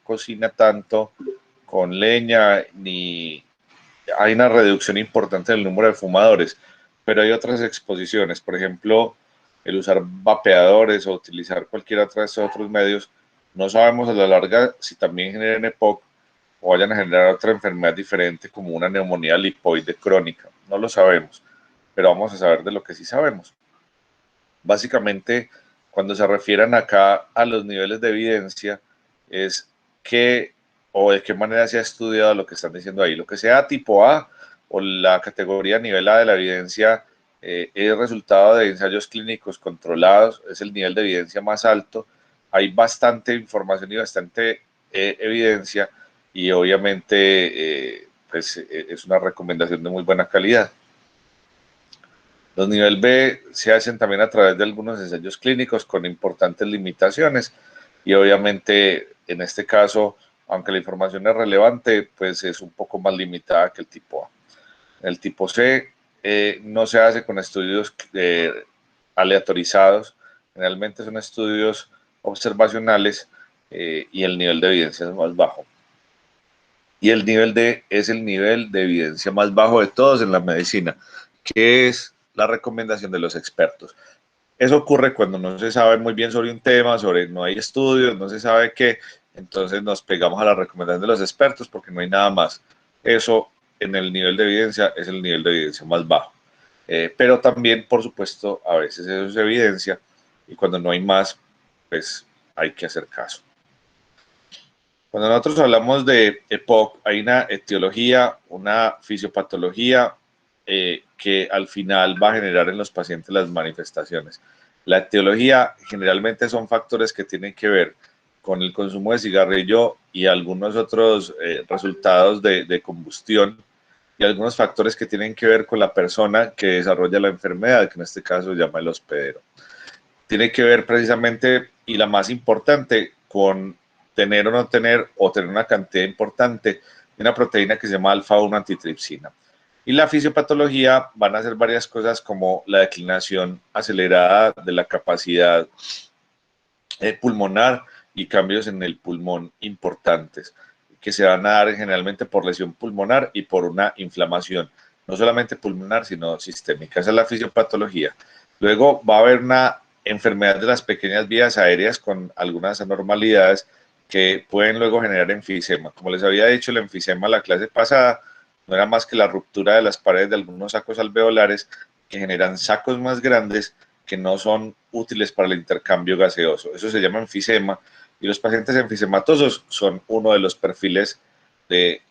cocina tanto con leña, ni hay una reducción importante del número de fumadores, pero hay otras exposiciones, por ejemplo, el usar vapeadores o utilizar cualquier otra de estos otros medios, no sabemos a la larga si también generen EPOC o vayan a generar otra enfermedad diferente como una neumonía lipoide crónica. No lo sabemos, pero vamos a saber de lo que sí sabemos. Básicamente, cuando se refieren acá a los niveles de evidencia, es que o de qué manera se ha estudiado lo que están diciendo ahí. Lo que sea tipo A o la categoría nivel A de la evidencia es resultado de ensayos clínicos controlados, es el nivel de evidencia más alto. Hay bastante información y bastante evidencia y obviamente pues, es una recomendación de muy buena calidad. Los nivel B se hacen también a través de algunos ensayos clínicos con importantes limitaciones y obviamente en este caso, aunque la información es relevante, pues es un poco más limitada que el tipo A. El tipo C no se hace con estudios aleatorizados, generalmente son estudios observacionales y el nivel de evidencia es más bajo. Y el nivel D es el nivel de evidencia más bajo de todos en la medicina, que es la recomendación de los expertos. Eso ocurre cuando no se sabe muy bien sobre un tema, no hay estudios, no se sabe qué, entonces nos pegamos a la recomendación de los expertos porque no hay nada más. Eso en el nivel de evidencia es el nivel de evidencia más bajo. Pero también, por supuesto, a veces eso es evidencia y cuando no hay más, pues hay que hacer caso. Cuando nosotros hablamos de EPOC, hay una etiología, una fisiopatología que al final va a generar en los pacientes las manifestaciones. La etiología generalmente son factores que tienen que ver con el consumo de cigarrillo y algunos otros resultados de combustión y algunos factores que tienen que ver con la persona que desarrolla la enfermedad, que en este caso se llama el hospedero. Tiene que ver precisamente, y la más importante, con tener o no tener, o tener una cantidad importante de una proteína que se llama alfa-1 antitripsina. Y la fisiopatología van a ser varias cosas como la declinación acelerada de la capacidad pulmonar y cambios en el pulmón importantes, que se van a dar generalmente por lesión pulmonar y por una inflamación, no solamente pulmonar, sino sistémica. Esa es la fisiopatología. Luego va a haber una enfermedad de las pequeñas vías aéreas con algunas anormalidades que pueden luego generar enfisema. Como les había dicho, el enfisema la clase pasada no era más que la ruptura de las paredes de algunos sacos alveolares que generan sacos más grandes que no son útiles para el intercambio gaseoso. Eso se llama enfisema y los pacientes enfisematosos son uno de los perfiles de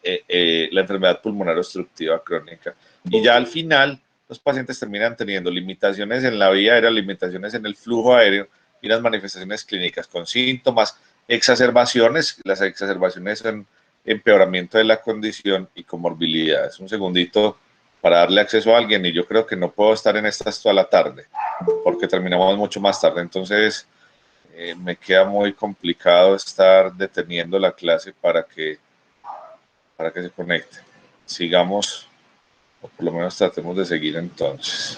la enfermedad pulmonar obstructiva crónica. Y ya al final, los pacientes terminan teniendo limitaciones en la vía aérea, limitaciones en el flujo aéreo y las manifestaciones clínicas con síntomas, exacerbaciones. Las exacerbaciones son empeoramiento de la condición y comorbilidades. Un segundito para darle acceso a alguien y yo creo que no puedo estar en estas toda la tarde porque terminamos mucho más tarde, entonces me queda muy complicado estar deteniendo la clase para que se conecte. Sigamos, o por lo menos tratemos de seguir entonces.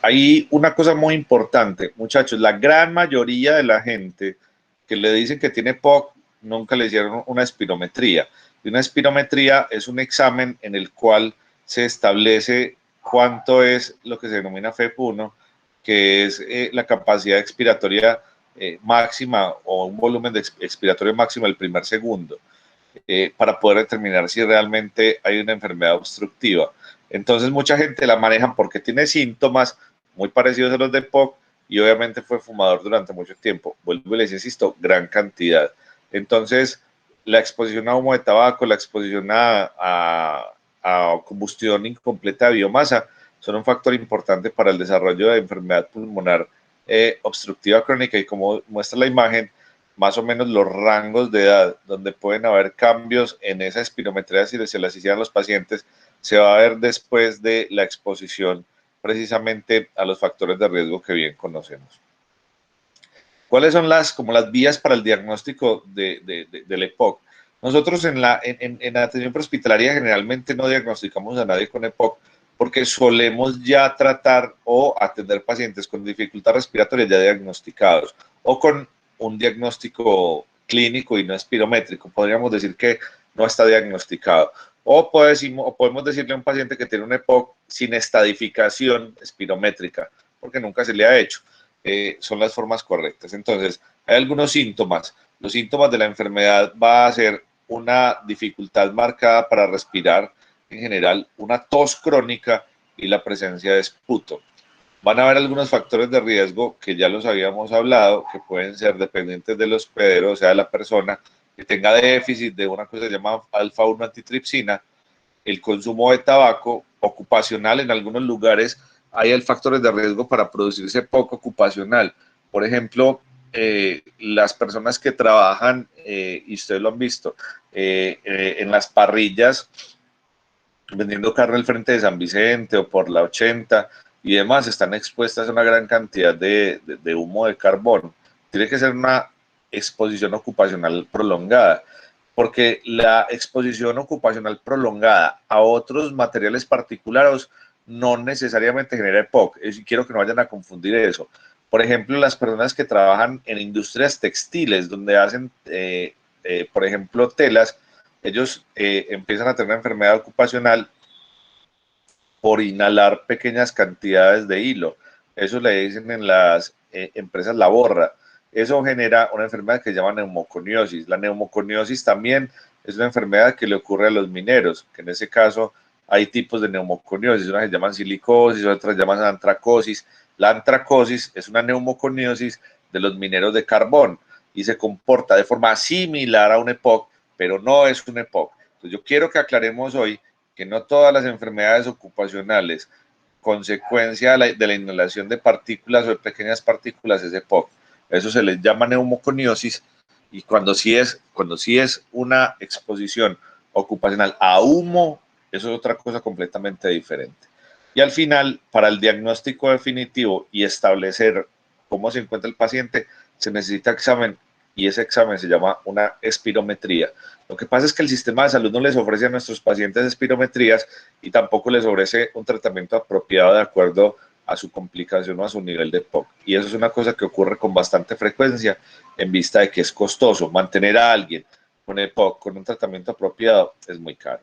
Hay una cosa muy importante, muchachos, la gran mayoría de la gente que le dicen que tiene POC nunca le hicieron una espirometría. Y una espirometría es un examen en el cual se establece cuánto es lo que se denomina FEP1, que es la capacidad expiratoria máxima o un volumen de expiratorio máximo el primer segundo, para poder determinar si realmente hay una enfermedad obstructiva. Entonces mucha gente la maneja porque tiene síntomas muy parecidos a los de POC y obviamente fue fumador durante mucho tiempo. Vuelvo y les insisto, gran cantidad. Entonces, la exposición a humo de tabaco, la exposición a combustión incompleta de biomasa son un factor importante para el desarrollo de enfermedad pulmonar obstructiva crónica y como muestra la imagen, más o menos los rangos de edad donde pueden haber cambios en esa espirometría si se las hicieran los pacientes, se va a ver después de la exposición precisamente a los factores de riesgo que bien conocemos. ¿Cuáles son las vías para el diagnóstico del EPOC? Nosotros en la atención prehospitalaria generalmente no diagnosticamos a nadie con EPOC porque solemos ya tratar o atender pacientes con dificultad respiratoria ya diagnosticados o con un diagnóstico clínico y no espirométrico. Podríamos decir que no está diagnosticado. O podemos decirle a un paciente que tiene un EPOC sin estadificación espirométrica, porque nunca se le ha hecho. Son las formas correctas. Entonces, hay algunos síntomas. Los síntomas de la enfermedad va a ser una dificultad marcada para respirar, en general, una tos crónica y la presencia de esputo. Van a haber algunos factores de riesgo que ya los habíamos hablado, que pueden ser dependientes del hospedero, o sea, de la persona que tenga déficit de una cosa que se llama alfa-1 antitripsina, el consumo de tabaco ocupacional. En algunos lugares hay factores de riesgo para producirse poco ocupacional. Por ejemplo, las personas que trabajan, y ustedes lo han visto, en las parrillas, vendiendo carne al frente de San Vicente o por la 80 y demás, están expuestas a una gran cantidad de humo de carbón. Tiene que ser una exposición ocupacional prolongada, porque la exposición ocupacional prolongada a otros materiales particulares no necesariamente genera EPOC. Y quiero que no vayan a confundir eso. Por ejemplo, las personas que trabajan en industrias textiles, donde hacen, por ejemplo, telas, ellos empiezan a tener una enfermedad ocupacional por inhalar pequeñas cantidades de hilo. Eso le dicen en las empresas la borra. Eso genera una enfermedad que se llama neumoconiosis. La neumoconiosis también es una enfermedad que le ocurre a los mineros, que en ese caso hay tipos de neumoconiosis, unas se llaman silicosis, otras se llaman antracosis. La antracosis es una neumoconiosis de los mineros de carbón y se comporta de forma similar a un EPOC, pero no es un EPOC. Entonces yo quiero que aclaremos hoy que no todas las enfermedades ocupacionales, consecuencia de la inhalación de partículas o de pequeñas partículas, es EPOC. Eso se les llama neumoconiosis, y cuando sí es una exposición ocupacional a humo, eso es otra cosa completamente diferente. Y al final, para el diagnóstico definitivo y establecer cómo se encuentra el paciente, se necesita examen, y ese examen se llama una espirometría. Lo que pasa es que el sistema de salud no les ofrece a nuestros pacientes espirometrías y tampoco les ofrece un tratamiento apropiado de acuerdo a su complicación o a su nivel de EPOC. Y eso es una cosa que ocurre con bastante frecuencia en vista de que es costoso. Mantener a alguien con EPOC con un tratamiento apropiado es muy caro.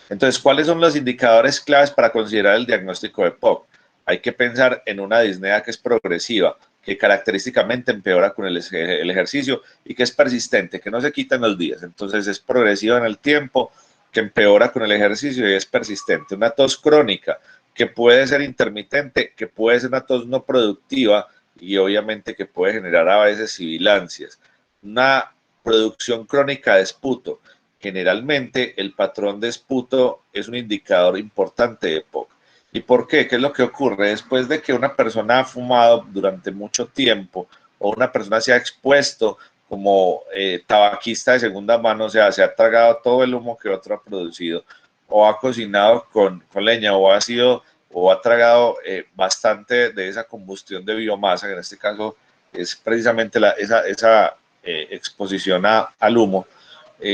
Entonces, ¿cuáles son los indicadores claves para considerar el diagnóstico de EPOC? Hay que pensar en una disnea que es progresiva, que característicamente empeora con el ejercicio y que es persistente, que no se quita en los días. Entonces es progresiva en el tiempo, que empeora con el ejercicio y es persistente. Una tos crónica, que puede ser intermitente, que puede ser una tos no productiva y obviamente que puede generar a veces sibilancias. Una producción crónica de esputo. Generalmente el patrón de esputo es un indicador importante de EPOC. ¿Y por qué? ¿Qué es lo que ocurre? Después de que una persona ha fumado durante mucho tiempo o una persona se ha expuesto como tabaquista de segunda mano, o sea, se ha tragado todo el humo que otro ha producido, o ha cocinado con leña, o ha tragado bastante de esa combustión de biomasa, que en este caso es precisamente esa exposición al humo.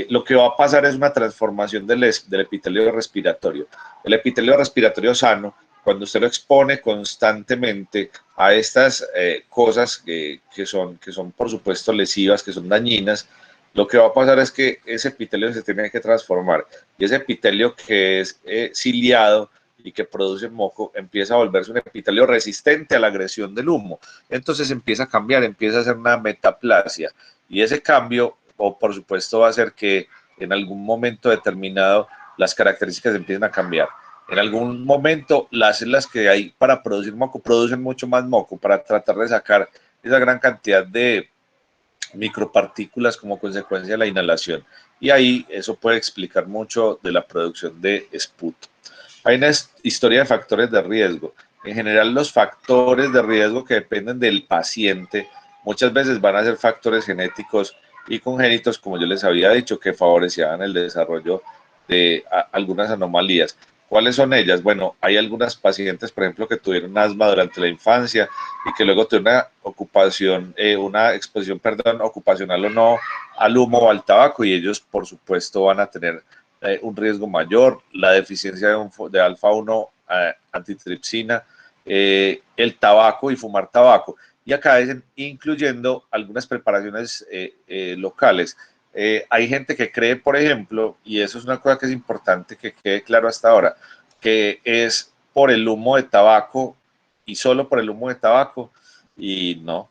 Lo que va a pasar es una transformación del epitelio respiratorio. El epitelio respiratorio sano, cuando usted lo expone constantemente a estas cosas que son, por supuesto, lesivas, que son dañinas, lo que va a pasar es que ese epitelio se tiene que transformar, y ese epitelio que es ciliado y que produce moco, empieza a volverse un epitelio resistente a la agresión del humo. Entonces empieza a cambiar, empieza a hacer una metaplasia, y ese cambio, o por supuesto, va a hacer que en algún momento determinado las características empiecen a cambiar. En algún momento las células que hay para producir moco producen mucho más moco para tratar de sacar esa gran cantidad de micropartículas como consecuencia de la inhalación. Y ahí eso puede explicar mucho de la producción de esputo. Hay una historia de factores de riesgo. En general, los factores de riesgo que dependen del paciente muchas veces van a ser factores genéticos y congénitos, como yo les había dicho, que favorecían el desarrollo de algunas anomalías. ¿Cuáles son ellas? Bueno, hay algunas pacientes, por ejemplo, que tuvieron asma durante la infancia y que luego tuvieron una exposición, ocupacional o no, al humo o al tabaco, y ellos, por supuesto, van a tener un riesgo mayor, la deficiencia de alfa-1 antitripsina, el tabaco y fumar tabaco. Y acá dicen, incluyendo algunas preparaciones locales. Hay gente que cree, por ejemplo, y eso es una cosa que es importante que quede claro hasta ahora, que es por el humo de tabaco y solo por el humo de tabaco, y no.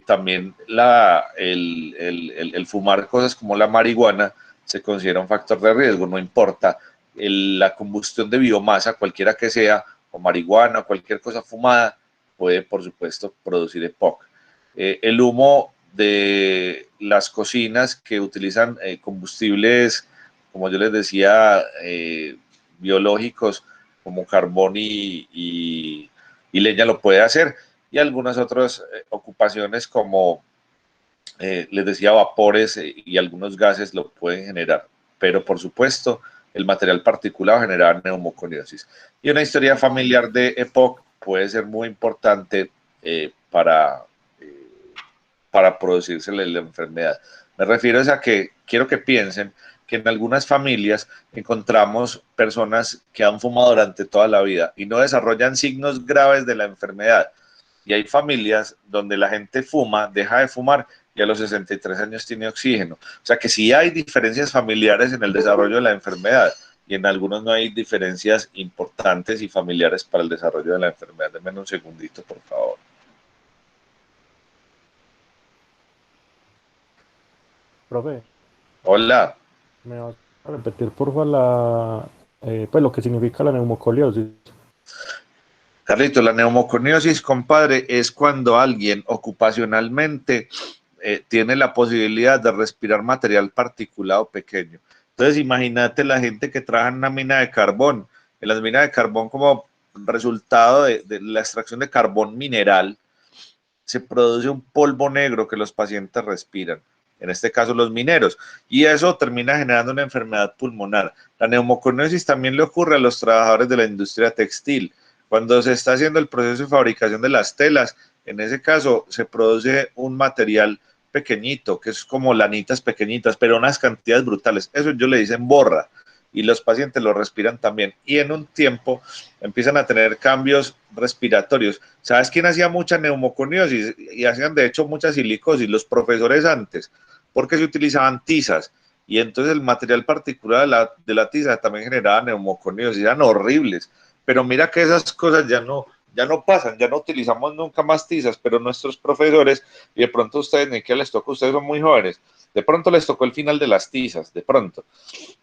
También el fumar cosas como la marihuana se considera un factor de riesgo, no importa la combustión de biomasa, cualquiera que sea, o marihuana, o cualquier cosa fumada, puede, por supuesto, producir EPOC. El humo de las cocinas que utilizan combustibles, como yo les decía, biológicos, como carbón y leña, lo puede hacer, y algunas otras ocupaciones como les decía, vapores y algunos gases lo pueden generar, pero por supuesto el material particulado genera neumoconiosis. Y una historia familiar de EPOC puede ser muy importante eh, para, eh, para producirse la enfermedad. Me refiero a que quiero que piensen que en algunas familias encontramos personas que han fumado durante toda la vida y no desarrollan signos graves de la enfermedad. Y hay familias donde la gente fuma, deja de fumar y a los 63 años tiene oxígeno. O sea que sí hay diferencias familiares en el desarrollo de la enfermedad y en algunos no hay diferencias importantes y familiares para el desarrollo de la enfermedad. Denme un segundito, por favor. Profe, Hola. ¿me vas a repetir, porfa, pues lo que significa la neumocoliosis? Carlito, la neumoconiosis, compadre, es cuando alguien ocupacionalmente tiene la posibilidad de respirar material particulado pequeño. Entonces, imagínate la gente que trabaja en una mina de carbón. En las minas de carbón, como resultado de la extracción de carbón mineral, se produce un polvo negro que los pacientes respiran, en este caso los mineros, y eso termina generando una enfermedad pulmonar. La neumoconiosis también le ocurre a los trabajadores de la industria textil. Cuando se está haciendo el proceso de fabricación de las telas, en ese caso se produce un material pequeñito, que es como lanitas pequeñitas, pero unas cantidades brutales. Eso ellos le dicen borra y los pacientes lo respiran también. Y en un tiempo empiezan a tener cambios respiratorios. ¿Sabes quién hacía mucha neumoconiosis? Y hacían de hecho mucha silicosis, los profesores antes, porque se utilizaban tizas. Y entonces el material particular de la tiza también generaba neumoconiosis, eran horribles. Pero mira que esas cosas ya no pasan, ya no utilizamos nunca más tizas, pero nuestros profesores, y de pronto a ustedes, ni que les toca, ustedes son muy jóvenes, de pronto les tocó el final de las tizas, de pronto,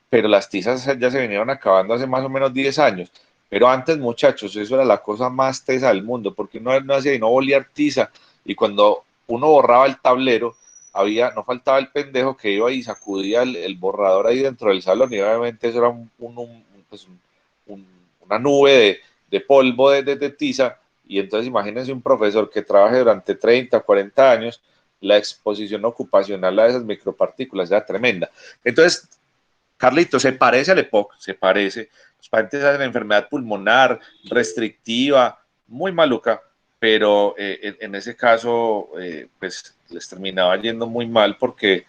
pero las tizas ya se vinieron acabando hace más o menos 10 años. Pero antes, muchachos, eso era la cosa más tesa del mundo, porque uno no hacía y no volía tiza, y cuando uno borraba el tablero, no faltaba el pendejo que iba y sacudía el borrador ahí dentro del salón, y obviamente eso era pues una nube de polvo de tiza, y entonces imagínense un profesor que trabaje durante 30, 40 años, la exposición ocupacional a esas micropartículas era tremenda. Entonces, Carlito, se parece al EPOC, se parece. Los pacientes tienen enfermedad pulmonar restrictiva, muy maluca, pero en ese caso, pues les terminaba yendo muy mal porque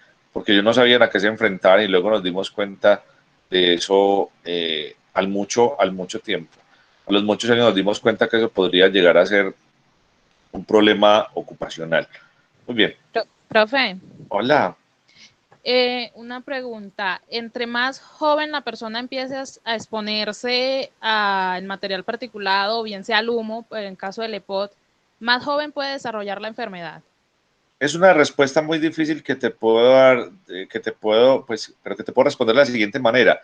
ellos no sabían a qué se enfrentaban y luego nos dimos cuenta de eso al mucho tiempo. A los muchos años nos dimos cuenta que eso podría llegar a ser un problema ocupacional. Muy bien. Profe, Hola. una pregunta. Entre más joven la persona empiece a exponerse al material particulado, bien sea al humo, en caso del EPOT, más joven puede desarrollar la enfermedad. Es una respuesta muy difícil que te puedo dar, pero que te puedo responder de la siguiente manera.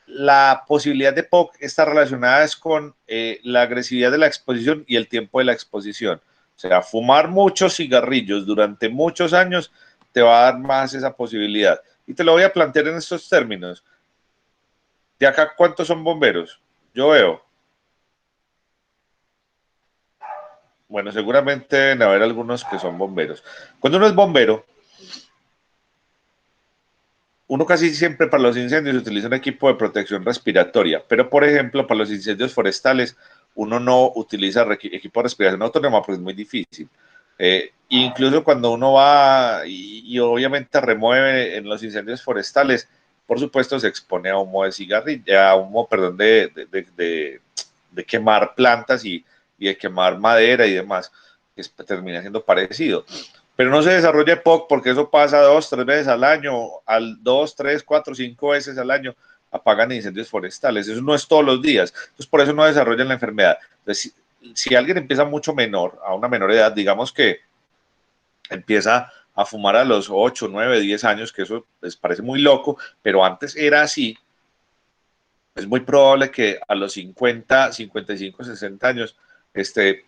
La posibilidad de POC está relacionada es con la agresividad de la exposición y el tiempo de la exposición. O sea, fumar muchos cigarrillos durante muchos años te va a dar más esa posibilidad. Y te lo voy a plantear en estos términos. ¿De acá cuántos son bomberos? Yo veo. Bueno, seguramente deben haber algunos que son bomberos. Cuando uno es bombero, uno casi siempre para los incendios utiliza un equipo de protección respiratoria, pero por ejemplo para los incendios forestales uno no utiliza equipo de respiración autónoma porque es muy difícil. Incluso cuando uno va y obviamente remueve en los incendios forestales, por supuesto se expone a humo de cigarrillo, a humo, perdón, de quemar plantas y de quemar madera y demás, que termina siendo parecido. Pero no se desarrolla EPOC porque eso pasa 2, 3 veces al año, 2, 3, 4, 5 veces al año apagan incendios forestales. Eso no es todos los días. Entonces, por eso no desarrollan la enfermedad. Entonces, si alguien empieza mucho menor, a una menor edad, digamos que empieza a fumar a los 8, 9, 10 años, que eso les parece muy loco, pero antes era así, es muy probable que a los 50, 55, 60 años esté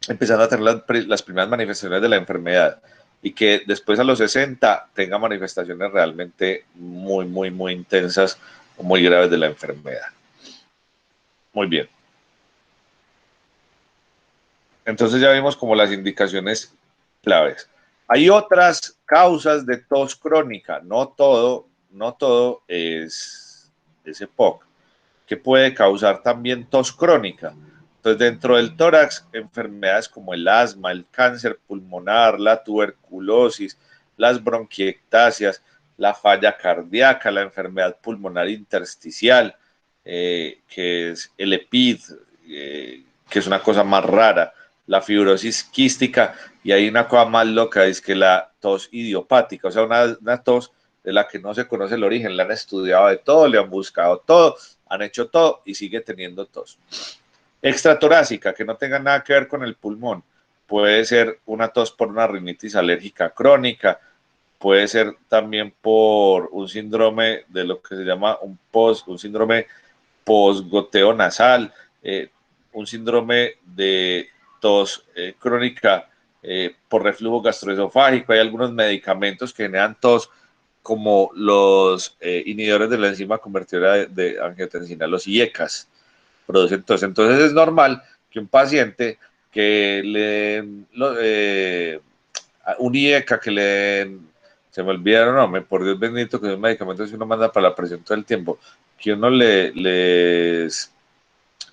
empezando a tener las primeras manifestaciones de la enfermedad y que después a los 60 tenga manifestaciones realmente muy, muy, muy intensas o muy graves de la enfermedad. Muy bien. Entonces ya vimos como las indicaciones claves. Hay otras causas de tos crónica, no todo es EPOC, que puede causar también tos crónica. Entonces, dentro del tórax, enfermedades como el asma, el cáncer pulmonar, la tuberculosis, las bronquiectasias, la falla cardíaca, la enfermedad pulmonar intersticial, que es el EPID, que es una cosa más rara, la fibrosis quística, y hay una cosa más loca, es que la tos idiopática, o sea, una tos de la que no se conoce el origen, la han estudiado de todo, le han buscado todo, han hecho todo y sigue teniendo tos. Extratorácica, que no tenga nada que ver con el pulmón, puede ser una tos por una rinitis alérgica crónica, puede ser también por un síndrome de lo que se llama un síndrome postgoteo nasal, un síndrome de tos crónica por reflujo gastroesofágico. Hay algunos medicamentos que generan tos, como los inhibidores de la enzima convertidora de angiotensina, los IECAS, producen tos. Entonces es normal que un paciente que un IECA que se me olvidaron, no, por Dios bendito, que es un medicamento que uno manda para la presión todo el tiempo, que uno les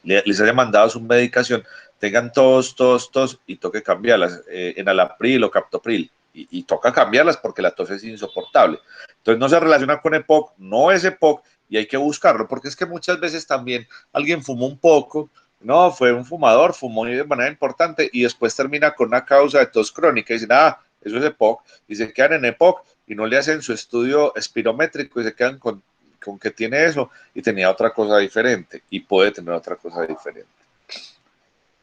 haya mandado su medicación, tengan tos y toque cambiarlas, enalapril o captopril, y toca cambiarlas porque la tos es insoportable. Entonces no se relaciona con EPOC, no es EPOC, y hay que buscarlo, porque es que muchas veces también alguien fumó un poco, no, fue un fumador, fumó de manera importante, y después termina con una causa de tos crónica, y dicen, eso es EPOC, y se quedan en EPOC, y no le hacen su estudio espirométrico, y se quedan con que tiene eso, y tenía otra cosa diferente, y puede tener otra cosa diferente.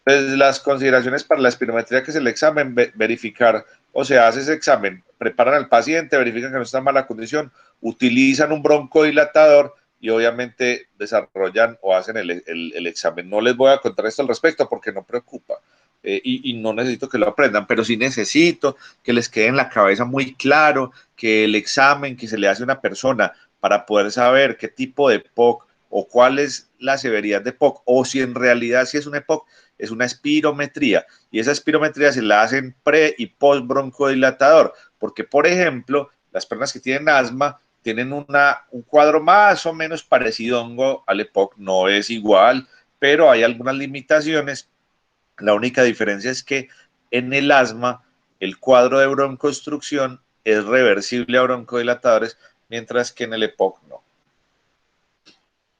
Entonces, las consideraciones para la espirometría, que es el examen, verificar, o sea, hace ese examen, preparan al paciente, verifican que no está en mala condición, utilizan un broncodilatador y obviamente desarrollan o hacen el examen. No les voy a contar esto al respecto porque no preocupa. Y no necesito que lo aprendan, pero sí necesito que les quede en la cabeza muy claro que el examen que se le hace a una persona para poder saber qué tipo de EPOC o cuál es la severidad de EPOC, o si en realidad si es un EPOC, es una espirometría, y esa espirometría se la hacen pre y post broncodilatador, porque por ejemplo, las personas que tienen asma tienen un cuadro más o menos parecido al EPOC, no es igual, pero hay algunas limitaciones. La única diferencia es que en el asma el cuadro de broncoobstrucción es reversible a broncodilatadores, mientras que en el EPOC no.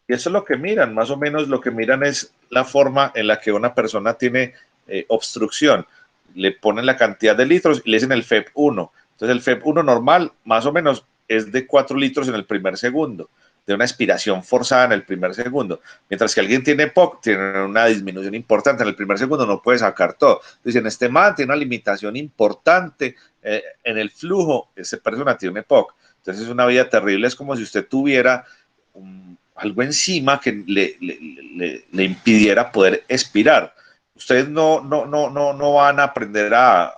Y eso es lo que miran, más o menos lo que miran es la forma en la que una persona tiene obstrucción. Le ponen la cantidad de litros y le dicen el FEP1. Entonces el FEP1 normal más o menos es de 4 litros en el primer segundo, de una expiración forzada en el primer segundo. Mientras que alguien tiene EPOC, tiene una disminución importante en el primer segundo, no puede sacar todo. Dicen, este man tiene una limitación importante en el flujo, esa persona tiene EPOC. Entonces es una vida terrible, es como si usted tuviera algo encima que le impidiera poder expirar. Ustedes no van a aprender a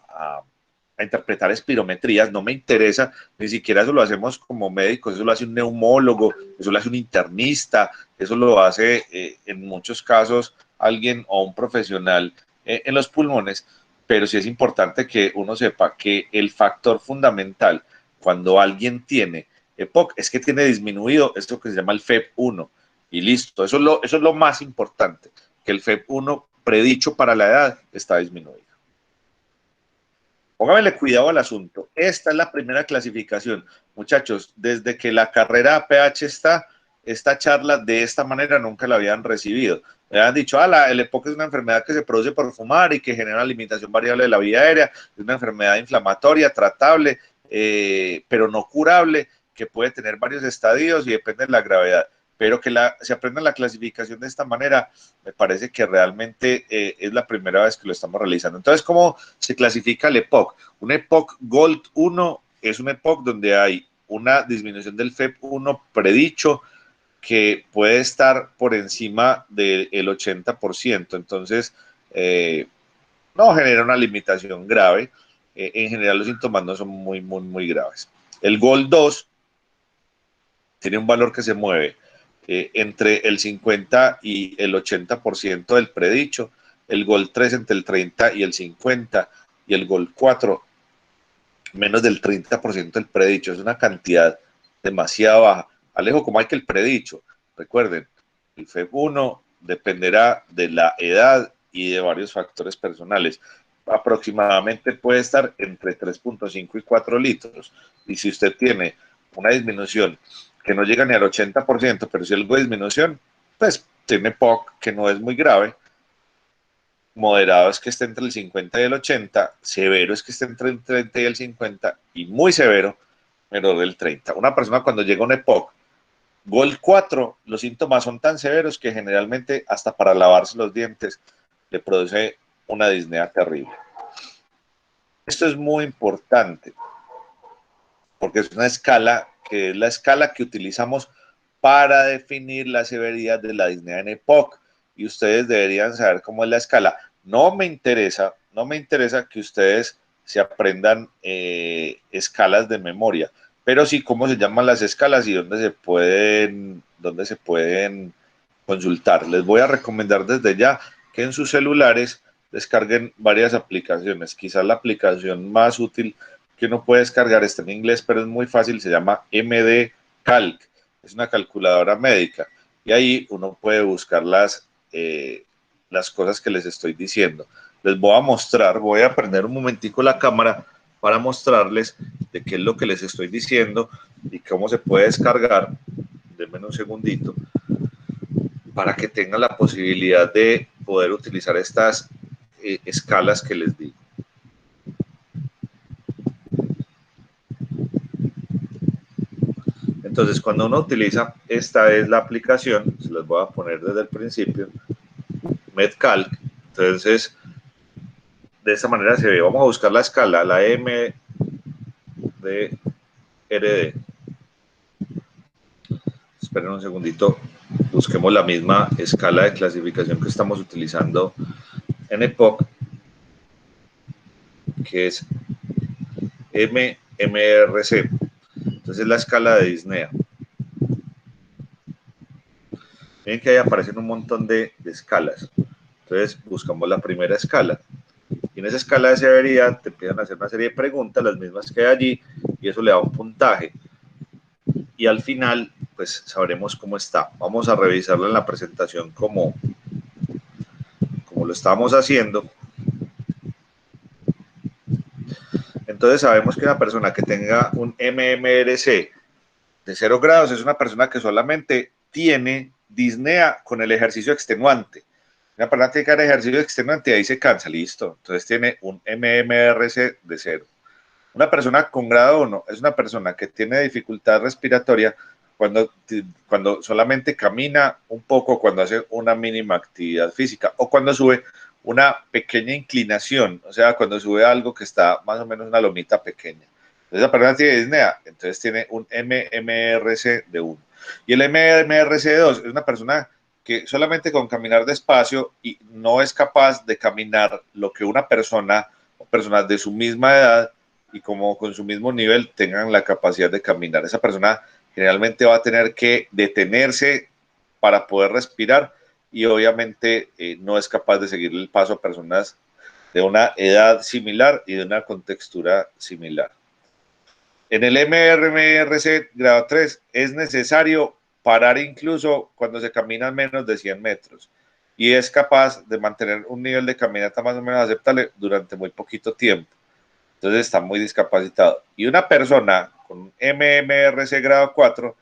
interpretar espirometrías, no me interesa, ni siquiera eso lo hacemos como médicos, eso lo hace un neumólogo, eso lo hace un internista, eso lo hace en muchos casos alguien o un profesional en los pulmones, pero sí es importante que uno sepa que el factor fundamental cuando alguien tiene EPOC es que tiene disminuido esto que se llama el FEP1 y listo, eso es lo más importante, que el FEP1 predicho para la edad está disminuido. Pónganle cuidado al asunto. Esta es la primera clasificación. Muchachos, desde que la carrera APH está, esta charla de esta manera nunca la habían recibido. Me habían dicho, el EPOC es una enfermedad que se produce por fumar y que genera limitación variable de la vía aérea, es una enfermedad inflamatoria, tratable, pero no curable, que puede tener varios estadios y depende de la gravedad. Pero que se aprenda la clasificación de esta manera, me parece que realmente es la primera vez que lo estamos realizando. Entonces, ¿cómo se clasifica el EPOC? Un EPOC Gold 1 es un EPOC donde hay una disminución del FEP1 predicho que puede estar por encima del 80%. Entonces, no genera una limitación grave. En general, los síntomas no son muy graves. El Gold 2 tiene un valor que se mueve entre el 50 y el 80% del predicho, el Gold 3 entre el 30 y el 50, y el Gold 4 menos del 30% del predicho. Es una cantidad demasiado baja. Alejo, como hay que el predicho. Recuerden, el FEB1 dependerá de la edad y de varios factores personales. Aproximadamente puede estar entre 3.5 y 4 litros. Y si usted tiene una disminución que no llega ni al 80%, pero si algo de disminución, pues tiene POC que no es muy grave. Moderado es que esté entre el 50 y el 80, severo es que esté entre el 30 y el 50, y muy severo, menor del 30. Una persona cuando llega a un EPOC Gold 4, los síntomas son tan severos que generalmente hasta para lavarse los dientes le produce una disnea terrible. Esto es muy importante porque es una escala que es la escala que utilizamos para definir la severidad de la disnea en EPOC, y ustedes deberían saber cómo es la escala. No me interesa que ustedes se aprendan escalas de memoria, pero sí cómo se llaman las escalas y dónde se pueden consultar. Les voy a recomendar desde ya que en sus celulares descarguen varias aplicaciones. Quizás la aplicación más útil que uno puede descargar está en inglés, pero es muy fácil, se llama MD Calc. Es una calculadora médica y ahí uno puede buscar las cosas que les estoy diciendo. Les voy a mostrar, voy a prender un momentico la cámara para mostrarles de qué es lo que les estoy diciendo y cómo se puede descargar. Denme un segundito para que tengan la posibilidad de poder utilizar estas escalas que les digo. Entonces, cuando uno utiliza, esta es la aplicación, se las voy a poner desde el principio, MedCalc. Entonces, de esta manera se ve. Vamos a buscar la escala, la MDRD. Esperen un segundito, busquemos la misma escala de clasificación que estamos utilizando en EPOC, que es MMRC. Entonces, la escala de disnea. Miren que ahí aparecen un montón de escalas. Entonces, buscamos la primera escala. Y en esa escala de severidad te empiezan a hacer una serie de preguntas, las mismas que hay allí, y eso le da un puntaje. Y al final, pues sabremos cómo está. Vamos a revisarlo en la presentación como lo estábamos haciendo. Entonces sabemos que una persona que tenga un MMRC de 0 grados es una persona que solamente tiene disnea con el ejercicio extenuante. Una persona que tiene que hacer ejercicio extenuante y ahí se cansa, listo. Entonces tiene un MMRC de 0. Una persona con grado 1 es una persona que tiene dificultad respiratoria cuando solamente camina un poco, cuando hace una mínima actividad física o cuando sube una pequeña inclinación, o sea, cuando sube algo que está más o menos una lomita pequeña. Entonces, la persona tiene disnea, entonces tiene un MMRC de 1. Y el MMRC de 2 es una persona que solamente con caminar despacio y no es capaz de caminar lo que una persona o personas de su misma edad y como con su mismo nivel tengan la capacidad de caminar. Esa persona generalmente va a tener que detenerse para poder respirar y obviamente no es capaz de seguir el paso a personas de una edad similar y de una contextura similar. En el MMRC grado 3 es necesario parar incluso cuando se camina menos de 100 metros y es capaz de mantener un nivel de caminata más o menos aceptable durante muy poquito tiempo. entonces está muy discapacitado. Y una persona con un MMRC grado 4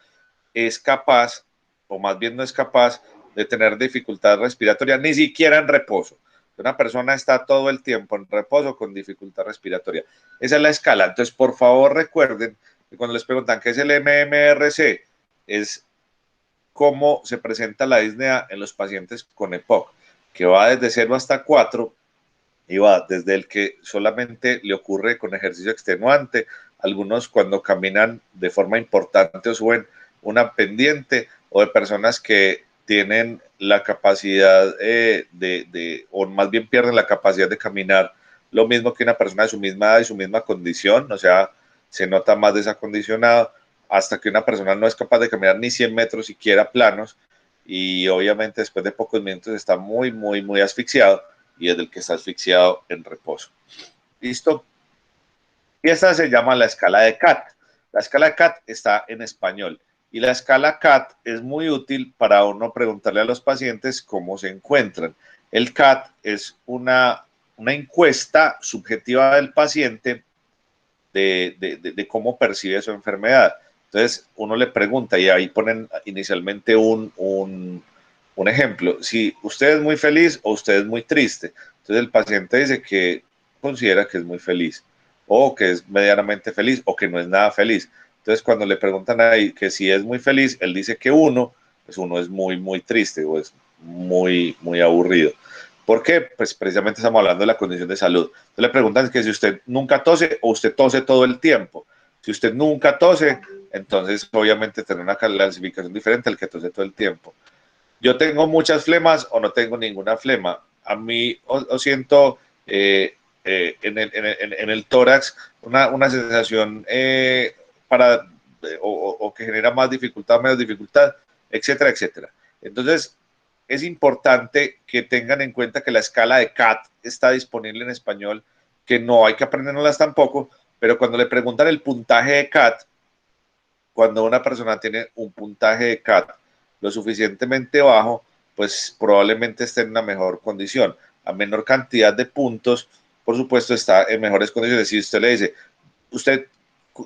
es capaz, o más bien no es capaz, de tener dificultad respiratoria, ni siquiera en reposo. Una persona está todo el tiempo en reposo con dificultad respiratoria. Esa es la escala. Entonces, por favor, recuerden que cuando les preguntan qué es el MMRC, es cómo se presenta la disnea en los pacientes con EPOC, que va desde 0 hasta 4 y va desde el que solamente le ocurre con ejercicio extenuante, algunos cuando caminan de forma importante o suben una pendiente, o de personas que tienen la capacidad o más bien pierden la capacidad de caminar, lo mismo que una persona de su misma edad y su misma condición, o sea, se nota más desacondicionado, hasta que una persona no es capaz de caminar ni 100 metros siquiera planos, y obviamente después de pocos minutos está muy, muy, muy asfixiado, y es del que está asfixiado en reposo. ¿Listo? Y esta se llama la escala de CAT. La escala de CAT está en español. Y la escala CAT es muy útil para uno preguntarle a los pacientes cómo se encuentran. El CAT es una encuesta subjetiva del paciente de cómo percibe su enfermedad. Entonces, uno le pregunta y ahí ponen inicialmente un ejemplo. Si usted es muy feliz o usted es muy triste. Entonces, el paciente dice que considera que es muy feliz o que es medianamente feliz o que no es nada feliz. Entonces, cuando le preguntan ahí que si es muy feliz, él dice que pues uno es muy, muy triste o es muy, muy aburrido. ¿Por qué? Pues precisamente estamos hablando de la condición de salud. Entonces le preguntan que si usted nunca tose o usted tose todo el tiempo. Si usted nunca tose, entonces obviamente tiene una clasificación diferente al que tose todo el tiempo. Yo tengo muchas flemas o no tengo ninguna flema. A mí o siento en el tórax una sensación o que genera más dificultad, menos dificultad, etcétera, etcétera. Entonces, es importante que tengan en cuenta que la escala de CAT está disponible en español, que no hay que aprenderlas tampoco, pero cuando le preguntan el puntaje de CAT, cuando una persona tiene un puntaje de CAT lo suficientemente bajo, pues probablemente esté en una mejor condición. A menor cantidad de puntos, por supuesto, está en mejores condiciones. Si usted le dice, usted,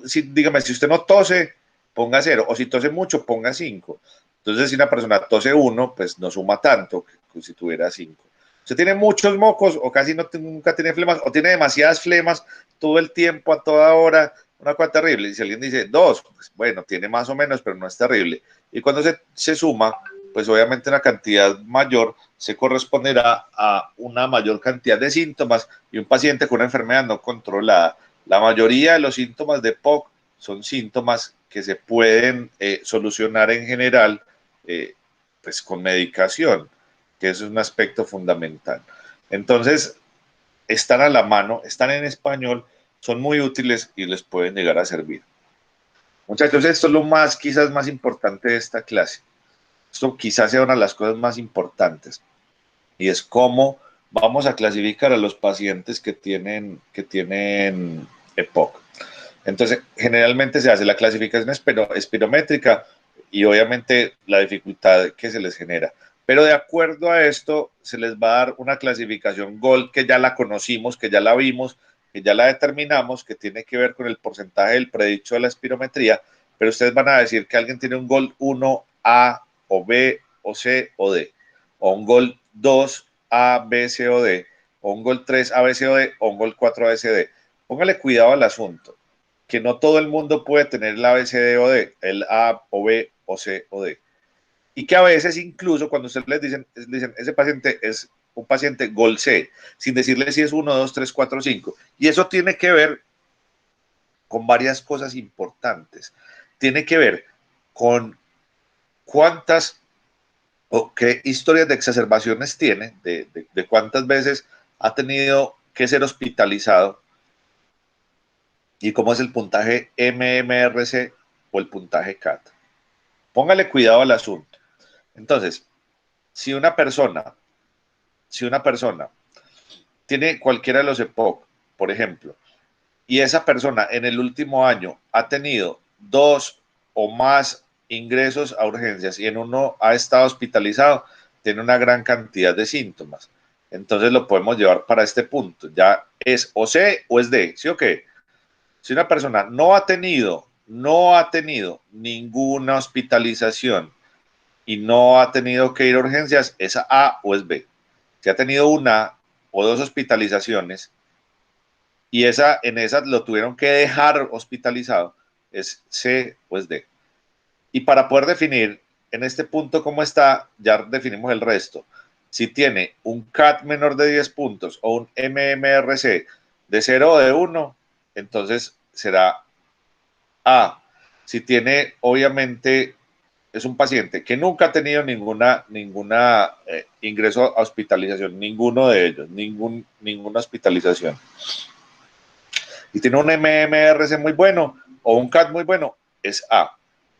dígame, si usted no tose, ponga 0, o si tose mucho, ponga 5. Entonces, si una persona tose 1, pues no suma tanto que si tuviera 5. Usted tiene muchos mocos o casi nunca tiene flemas o tiene demasiadas flemas todo el tiempo, a toda hora, una cosa terrible. Y si alguien dice 2, pues bueno, tiene más o menos, pero no es terrible. Y cuando se suma, pues obviamente una cantidad mayor se corresponderá a una mayor cantidad de síntomas y un paciente con una enfermedad no controlada. La mayoría de los síntomas de POC son síntomas que se pueden solucionar en general pues con medicación, que eso es un aspecto fundamental. Entonces, están a la mano, están en español, son muy útiles y les pueden llegar a servir. Muchachos, esto es lo más, quizás más importante de esta clase. Esto quizás sea una de las cosas más importantes y es cómo vamos a clasificar a los pacientes que tienen EPOC. Entonces, generalmente se hace la clasificación espirométrica y obviamente la dificultad que se les genera. Pero de acuerdo a esto, se les va a dar una clasificación GOLD que ya la conocimos, que ya la vimos, que ya la determinamos, que tiene que ver con el porcentaje del predicho de la espirometría, pero ustedes van a decir que alguien tiene un GOLD 1A o B o C o D, o un GOLD 2A, B, C o D, o un GOLD 3A, B, C o D, o un GOLD 4A, B, C, D. Póngale cuidado al asunto, que no todo el mundo puede tener la B, C, D o D, el A o B o C o D. Y que a veces incluso cuando ustedes les dicen ese paciente es un paciente GOLD C, sin decirle si es 1, 2, 3, 4, 5. Y eso tiene que ver con varias cosas importantes. Tiene que ver con cuántas o qué historias de exacerbaciones tiene, de cuántas veces ha tenido que ser hospitalizado y cómo es el puntaje MMRC o el puntaje CAT. Póngale cuidado al asunto. Entonces, si una persona tiene cualquiera de los EPOC, por ejemplo, y esa persona en el último año ha tenido 2 o más ingresos a urgencias y en uno ha estado hospitalizado, tiene una gran cantidad de síntomas. entonces lo podemos llevar para este punto. Ya es o C o es D, ¿sí o qué? Si una persona no ha tenido ninguna hospitalización y no ha tenido que ir a urgencias, ¿es A o es B? Si ha tenido una o dos hospitalizaciones y en esas lo tuvieron que dejar hospitalizado, ¿es C o es D? Y para poder definir en este punto cómo está, ya definimos el resto. Si tiene un CAT menor de 10 puntos o un MMRC de 0 o de 1, entonces será A. Si tiene, obviamente, es un paciente que nunca ha tenido ninguna ingreso a hospitalización, ninguno de ellos, ninguna hospitalización. Y tiene un MMRC muy bueno o un CAT muy bueno, es A.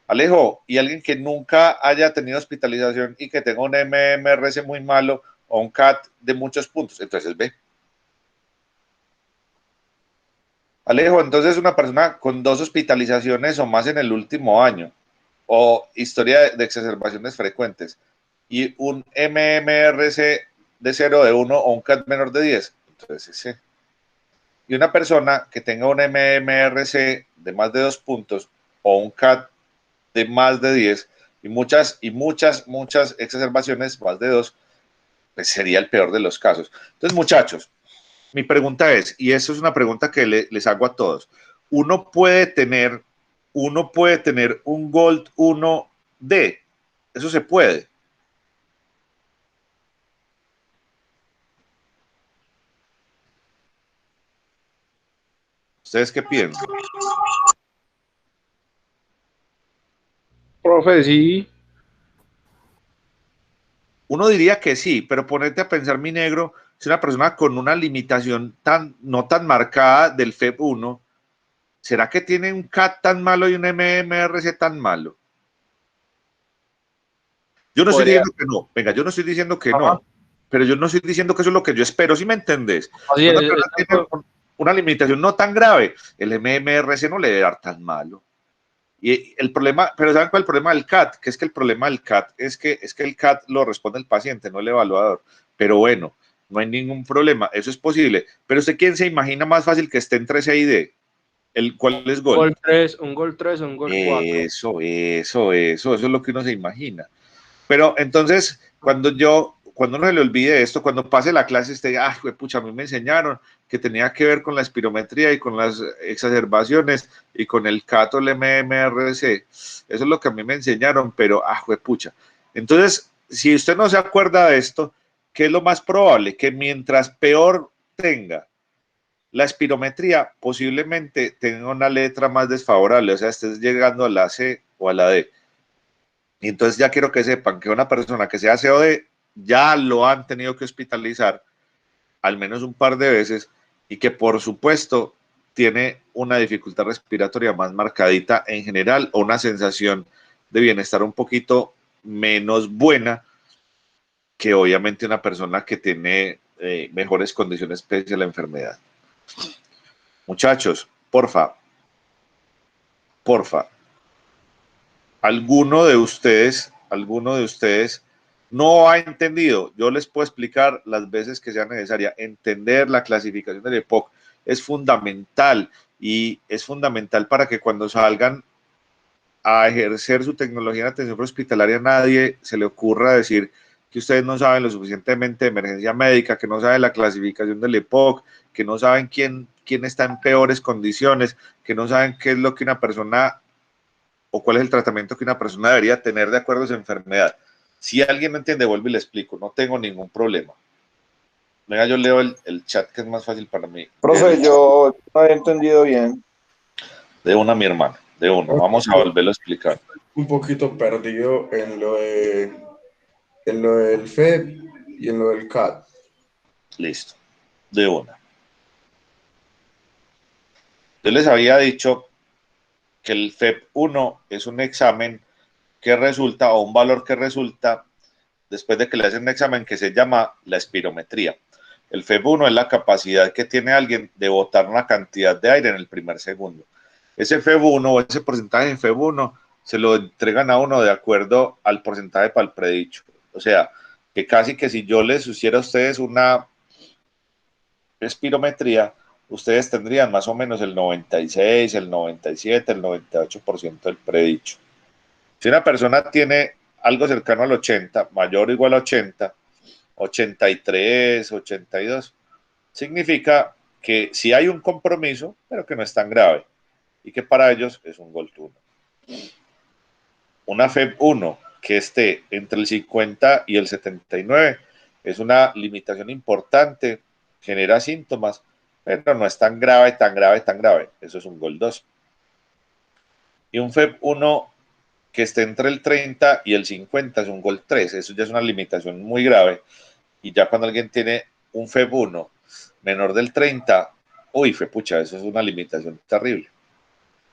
Alejo, y alguien que nunca haya tenido hospitalización y que tenga un MMRC muy malo o un CAT de muchos puntos, entonces es B. Alejo, entonces una persona con 2 hospitalizaciones o más en el último año o historia de exacerbaciones frecuentes y un MMRC de 0 de 1 o un CAT menor de 10, entonces es C. Y una persona que tenga un MMRC de más de 2 puntos o un CAT de más de 10 y muchas exacerbaciones, más de 2, pues sería el peor de los casos. Entonces, muchachos, mi pregunta es, y eso es una pregunta que les hago a todos, uno puede tener un Gold 1D, eso se puede. ¿Ustedes qué piensan? Profe, sí. Uno diría que sí, pero ponete a pensar, mi negro, si una persona con una limitación no tan marcada del FEB1, ¿será que tiene un CAT tan malo y un MMRC tan malo? Yo no estoy Podría. diciendo que no, venga, yo no estoy diciendo que Ajá. no, pero yo no estoy diciendo que eso es lo que yo espero, ¿sí me entendés? Así Una es, persona tiene una limitación no tan grave, el MMRC no le debe dar tan malo. Y el problema, pero ¿saben cuál es el problema del CAT? Que es que el problema del CAT es que el CAT lo responde el paciente, no el evaluador. Pero bueno, no hay ningún problema, eso es posible. Pero usted, ¿quién se imagina más fácil que esté entre C y D? ¿Cuál es Gold? Gol 3, un gol 3, un gol 4. Eso es lo que uno se imagina. Pero entonces, cuando uno se le olvide esto, cuando pase la clase, pucha, a mí me enseñaron que tenía que ver con la espirometría y con las exacerbaciones y con el CAT o el MMRC. Eso es lo que a mí me enseñaron, pero, pucha. Entonces, si usted no se acuerda de esto, ¿qué es lo más probable? Que mientras peor tenga la espirometría, posiblemente tenga una letra más desfavorable, o sea, estés llegando a la C o a la D. Y entonces ya quiero que sepan que una persona que sea COD ya lo han tenido que hospitalizar al menos un par de veces y que por supuesto tiene una dificultad respiratoria más marcadita en general o una sensación de bienestar un poquito menos buena que obviamente una persona que tiene mejores condiciones pese a la enfermedad. Muchachos, porfa, alguno de ustedes no ha entendido, yo les puedo explicar las veces que sea necesaria. Entender la clasificación del EPOC es fundamental y es fundamental para que cuando salgan a ejercer su tecnología en atención hospitalaria nadie se le ocurra decir que ustedes no saben lo suficientemente de emergencia médica, que no saben la clasificación del EPOC, que no saben quién está en peores condiciones, que no saben qué es lo que una persona o cuál es el tratamiento que una persona debería tener de acuerdo a su enfermedad. Si alguien no entiende, vuelvo y le explico, no tengo ningún problema. Venga, yo leo el chat que es más fácil para mí. Profe, yo no había entendido bien. De una, mi hermano, de uno. Vamos a volverlo a explicar. Un poquito perdido en lo del FED y en lo del CAT. Listo, de una. Yo les había dicho que el FEP1 es un examen que resulta, o un valor que resulta después de que le hacen un examen que se llama la espirometría. El FEP1 es la capacidad que tiene alguien de botar una cantidad de aire en el primer segundo. Ese FEP1 o ese porcentaje de FEP1 se lo entregan a uno de acuerdo al porcentaje para el predicho. O sea, que casi que si yo les hiciera a ustedes una espirometría, ustedes tendrían más o menos el 96, el 97, el 98% del predicho. Si una persona tiene algo cercano al 80, mayor o igual a 80, 83, 82, significa que sí hay un compromiso, pero que no es tan grave y que para ellos es un Gold 1. Una FEB 1 que esté entre el 50 y el 79 es una limitación importante, genera síntomas, pero no es tan grave, tan grave, tan grave. Eso es un Gold 2. Y un FEB 1 que esté entre el 30 y el 50 es un Gold 3. Eso ya es una limitación muy grave. Y ya cuando alguien tiene un FEB 1 menor del 30, uy, pucha, eso es una limitación terrible.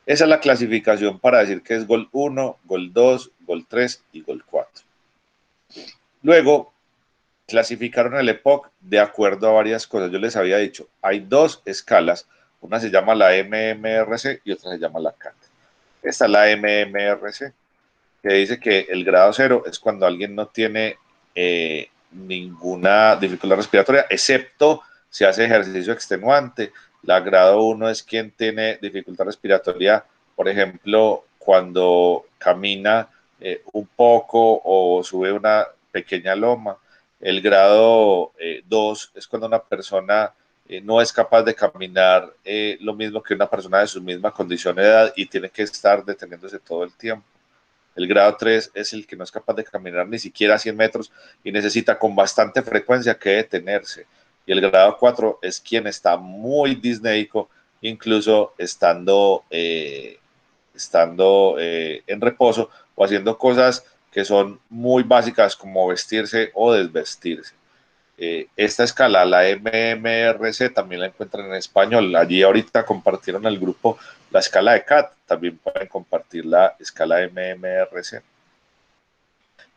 Esa es la clasificación para decir que es Gold 1, Gold 2, Gold 3 y Gold 4. Luego, clasificaron el EPOC de acuerdo a varias cosas. Yo les había dicho, hay dos escalas. Una se llama la MMRC y otra se llama la CAT. Esta es la MMRC, que dice que el grado 0 es cuando alguien no tiene ninguna dificultad respiratoria, excepto si hace ejercicio extenuante. La grado 1 es quien tiene dificultad respiratoria, por ejemplo, cuando camina un poco o sube una pequeña loma. El grado 2 es cuando una persona no es capaz de caminar lo mismo que una persona de su misma condición de edad y tiene que estar deteniéndose todo el tiempo. El grado 3 es el que no es capaz de caminar ni siquiera 100 metros y necesita con bastante frecuencia que detenerse. Y el grado 4 es quien está muy disneico, incluso estando en reposo o haciendo cosas que son muy básicas como vestirse o desvestirse. Esta escala, la MMRC, también la encuentran en español. Allí ahorita compartieron el grupo la escala de CAT, también pueden compartir la escala MMRC.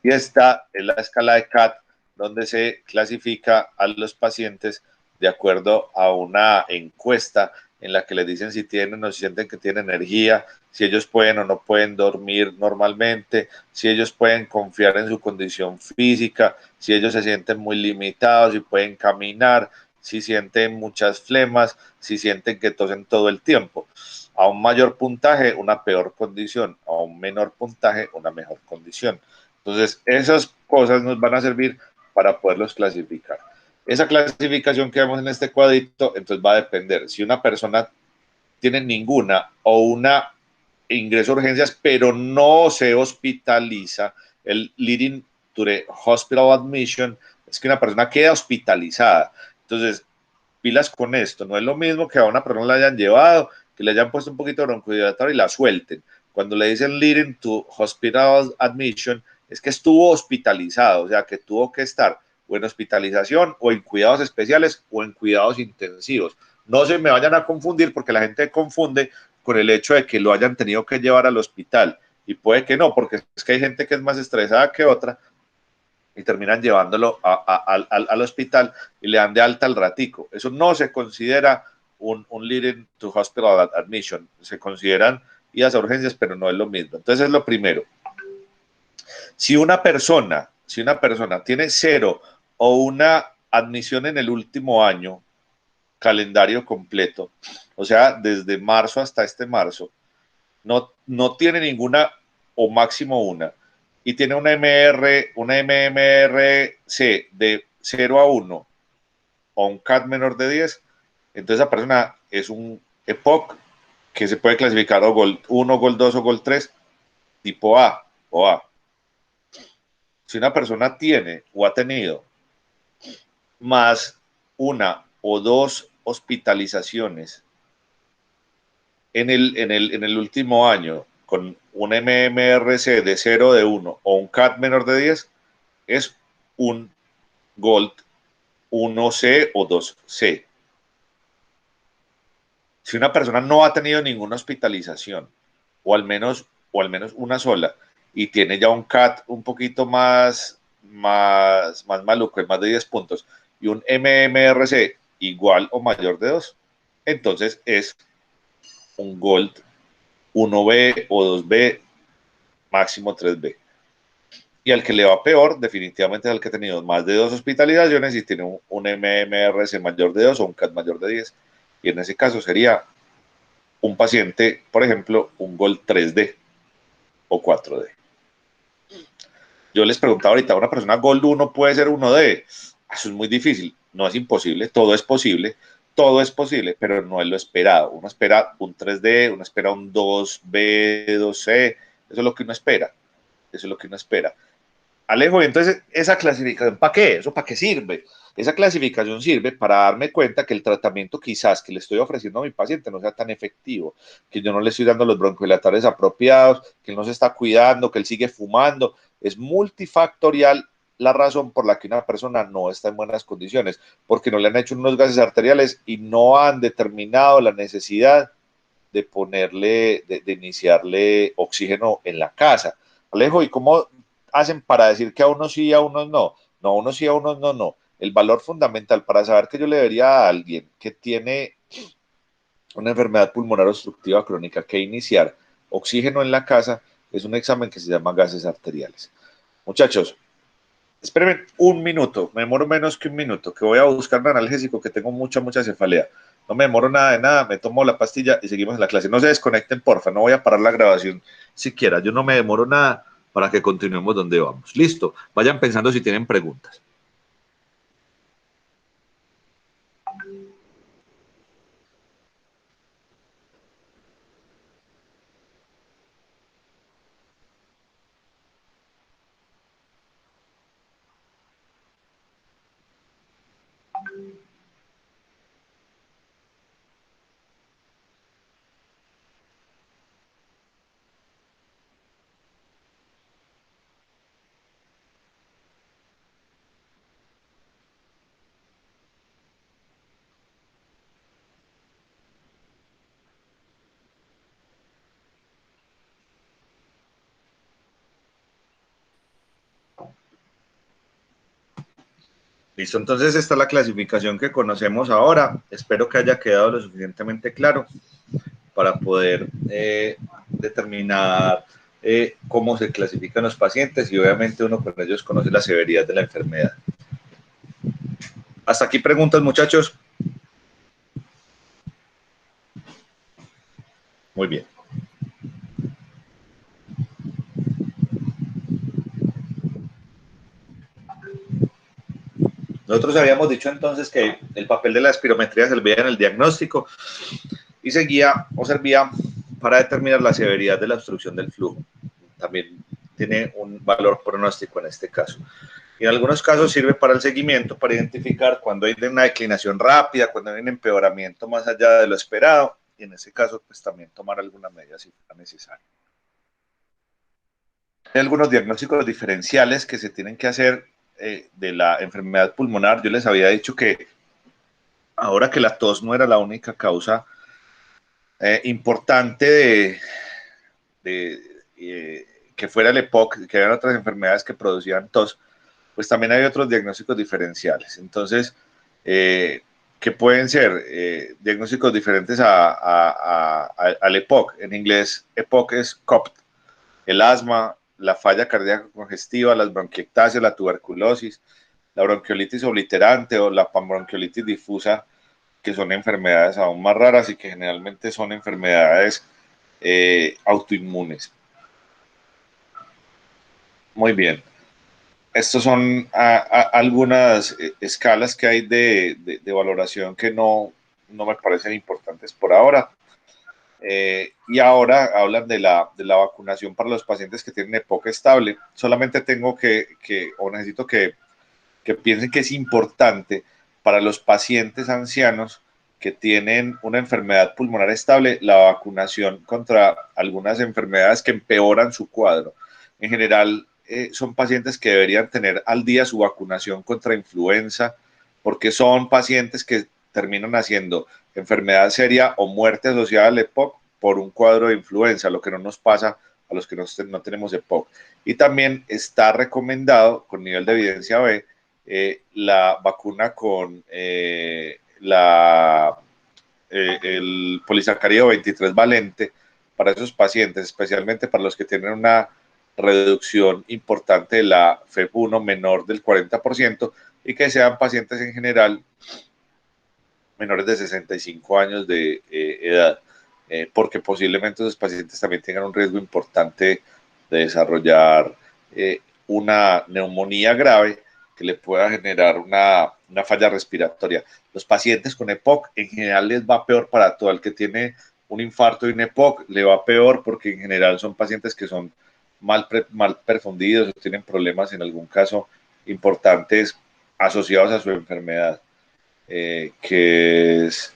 Y esta es la escala de CAT, donde se clasifica a los pacientes de acuerdo a una encuesta en la que les dicen si tienen o sienten que tienen energía, si ellos pueden o no pueden dormir normalmente, si ellos pueden confiar en su condición física, si ellos se sienten muy limitados, si pueden caminar, si sienten muchas flemas, si sienten que tosen todo el tiempo. A un mayor puntaje, una peor condición, a un menor puntaje, una mejor condición. Entonces, esas cosas nos van a servir para poderlos clasificar. Esa clasificación que vemos en este cuadrito, entonces va a depender. Si una persona tiene ninguna o una ingreso a urgencias, pero no se hospitaliza, el leading to the hospital admission es que una persona queda hospitalizada. Entonces, pilas con esto. No es lo mismo que a una persona la hayan llevado, que le hayan puesto un poquito de broncodilatador y la suelten. Cuando le dicen leading to hospital admission, es que estuvo hospitalizado, o sea, que tuvo que estar o en hospitalización o en cuidados especiales o en cuidados intensivos. No se me vayan a confundir porque la gente confunde con el hecho de que lo hayan tenido que llevar al hospital y puede que no, porque es que hay gente que es más estresada que otra y terminan llevándolo al hospital y le dan de alta al ratico. Eso no se considera un leading to hospital admission, se consideran idas a urgencias, pero no es lo mismo. Entonces es lo primero. Si una persona tiene 0 o una admisión en el último año, calendario completo, o sea, desde marzo hasta este marzo, no tiene ninguna o máximo una, y tiene una MMRC de 0 a 1 o un CAT menor de 10, entonces esa persona es un EPOC que se puede clasificar o Gold 1, Gold 2 o Gold 3, tipo A o A. Si una persona tiene o ha tenido más una o dos hospitalizaciones en el último año con un MMRC de 0 de 1 o un CAT menor de 10, es un Gold 1C o 2C. Si una persona no ha tenido ninguna hospitalización, o al menos una sola, y tiene ya un CAT un poquito más maluco, más de 10 puntos, y un MMRC igual o mayor de 2, entonces es un Gold 1B o 2B, máximo 3B. Y al que le va peor, definitivamente es al que ha tenido más de 2 hospitalizaciones y tiene un MMRS mayor de 2 o un CAT mayor de 10. Y en ese caso sería un paciente, por ejemplo, un GOL 3D o 4D. Yo les preguntaba ahorita, ¿una persona GOL 1 puede ser 1D? Eso es muy difícil, no es imposible, todo es posible, pero no es lo esperado. Uno espera un 3D, uno espera un 2B, 2C, eso es lo que uno espera, eso es lo que uno espera. Alejo, entonces, ¿esa clasificación para qué? ¿Eso para qué sirve? Esa clasificación sirve para darme cuenta que el tratamiento quizás que le estoy ofreciendo a mi paciente no sea tan efectivo, que yo no le estoy dando los broncodilatadores apropiados, que él no se está cuidando, que él sigue fumando. Es multifactorial la razón por la que una persona no está en buenas condiciones, porque no le han hecho unos gases arteriales y no han determinado la necesidad de ponerle, de iniciarle oxígeno en la casa. Alejo, ¿y cómo hacen para decir que a unos sí y a unos no? No, a unos sí, a unos no, no. El valor fundamental para saber que yo le debería a alguien que tiene una enfermedad pulmonar obstructiva crónica que iniciar oxígeno en la casa es un examen que se llama gases arteriales. Muchachos, espérenme un minuto, me demoro menos que un minuto, que voy a buscar un analgésico, que tengo mucha cefalea. No me demoro nada de nada, me tomo la pastilla y seguimos en la clase. No se desconecten, porfa, no voy a parar la grabación siquiera. Yo no me demoro nada para que continuemos donde vamos. Listo, vayan pensando si tienen preguntas. Listo, entonces esta es la clasificación que conocemos ahora. Espero que haya quedado lo suficientemente claro para poder determinar cómo se clasifican los pacientes y obviamente uno con ellos conoce la severidad de la enfermedad. Hasta aquí preguntas, muchachos. Muy bien. Nosotros habíamos dicho entonces que el papel de la espirometría servía en el diagnóstico y seguía o servía para determinar la severidad de la obstrucción del flujo. También tiene un valor pronóstico en este caso. Y en algunos casos sirve para el seguimiento, para identificar cuando hay una declinación rápida, cuando hay un empeoramiento más allá de lo esperado, y en ese caso, pues también tomar alguna medida si fuera necesario. Hay algunos diagnósticos diferenciales que se tienen que hacer de la enfermedad pulmonar. Yo les había dicho que ahora que la tos no era la única causa importante que fuera el EPOC, que eran otras enfermedades que producían tos, pues también hay otros diagnósticos diferenciales. Entonces, que pueden ser diagnósticos diferentes al EPOC. En inglés, EPOC es COPD, el asma, la falla cardíaca congestiva, las bronquiectasias, la tuberculosis, la bronquiolitis obliterante o la panbronquiolitis difusa, que son enfermedades aún más raras y que generalmente son enfermedades autoinmunes. Muy bien. Estos son algunas escalas que hay de valoración que no me parecen importantes por ahora. Y ahora hablan de la vacunación para los pacientes que tienen EPOC estable. Solamente tengo o necesito que piensen que es importante para los pacientes ancianos que tienen una enfermedad pulmonar estable, la vacunación contra algunas enfermedades que empeoran su cuadro. En general, son pacientes que deberían tener al día su vacunación contra influenza, porque son pacientes que terminan haciendo enfermedad seria o muerte asociada al EPOC por un cuadro de influenza, lo que no nos pasa a los que no tenemos EPOC. Y también está recomendado, con nivel de evidencia B, la vacuna con el polisacárido 23 valente para esos pacientes, especialmente para los que tienen una reducción importante de la FEP1 menor del 40% y que sean pacientes en general menores de 65 años de edad, porque posiblemente esos pacientes también tengan un riesgo importante de desarrollar una neumonía grave que le pueda generar una falla respiratoria. Los pacientes con EPOC en general les va peor para todo. El que tiene un infarto y un EPOC le va peor porque en general son pacientes que son mal perfundidos o tienen problemas en algún caso importantes asociados a su enfermedad, que es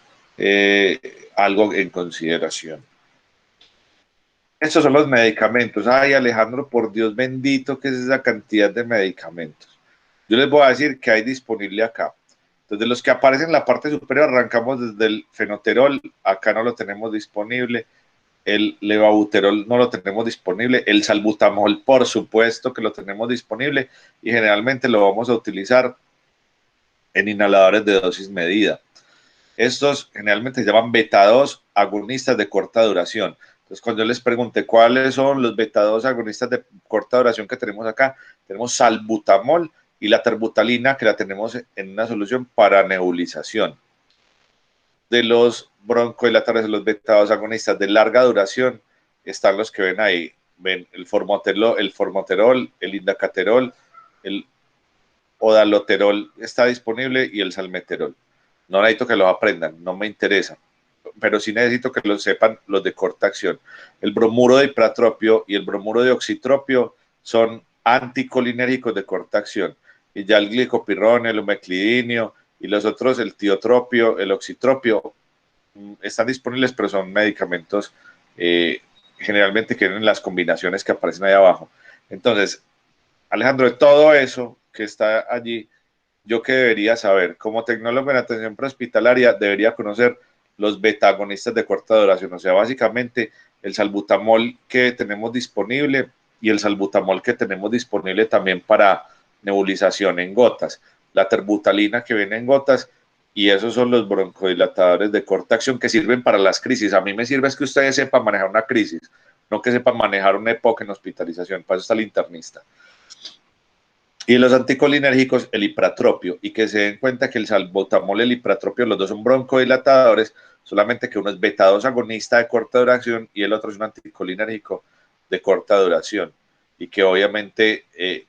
algo en consideración. Estos son los medicamentos. Ay, Alejandro, por Dios bendito, ¿qué es esa cantidad de medicamentos? Yo les voy a decir que hay disponible acá. Entonces, los que aparecen en la parte superior, arrancamos desde el fenoterol, acá no lo tenemos disponible. El levabuterol no lo tenemos disponible. El salbutamol, por supuesto que lo tenemos disponible y generalmente lo vamos a utilizar en inhaladores de dosis medida. Estos generalmente se llaman beta-2 agonistas de corta duración. Entonces, cuando yo les pregunté cuáles son los beta-2 agonistas de corta duración que tenemos acá, tenemos salbutamol y la terbutalina, que la tenemos en una solución para nebulización. De los broncodilatadores, de los beta-2 agonistas de larga duración, están los que ven ahí. Ven el formoterol, el indacaterol, el odaloterol está disponible y el salmeterol. No necesito que los aprendan, no me interesa, pero sí necesito que los sepan los de corta acción. El bromuro de ipratropio y el bromuro de oxitropio son anticolinérgicos de corta acción. Y ya el glicopirrón, el umeclidinio y los otros, el tiotropio, el oxitropio, están disponibles, pero son medicamentos generalmente que vienen las combinaciones que aparecen ahí abajo. Entonces, Alejandro, de todo eso que está allí, ¿yo qué debería saber? Como tecnólogo en atención prehospitalaria, debería conocer los beta-agonistas de corta duración, o sea, básicamente el salbutamol que tenemos disponible y el salbutamol que tenemos disponible también para nebulización en gotas, la terbutalina que viene en gotas, y esos son los broncodilatadores de corta acción que sirven para las crisis. A mí me sirve es que ustedes sepan manejar una crisis, no que sepan manejar una época en hospitalización, para eso está el internista. Y los anticolinérgicos, el ipratropio, y que se den cuenta que el salbutamol y el ipratropio, los dos son broncodilatadores, solamente que uno es beta-2 agonista de corta duración y el otro es un anticolinérgico de corta duración, y que obviamente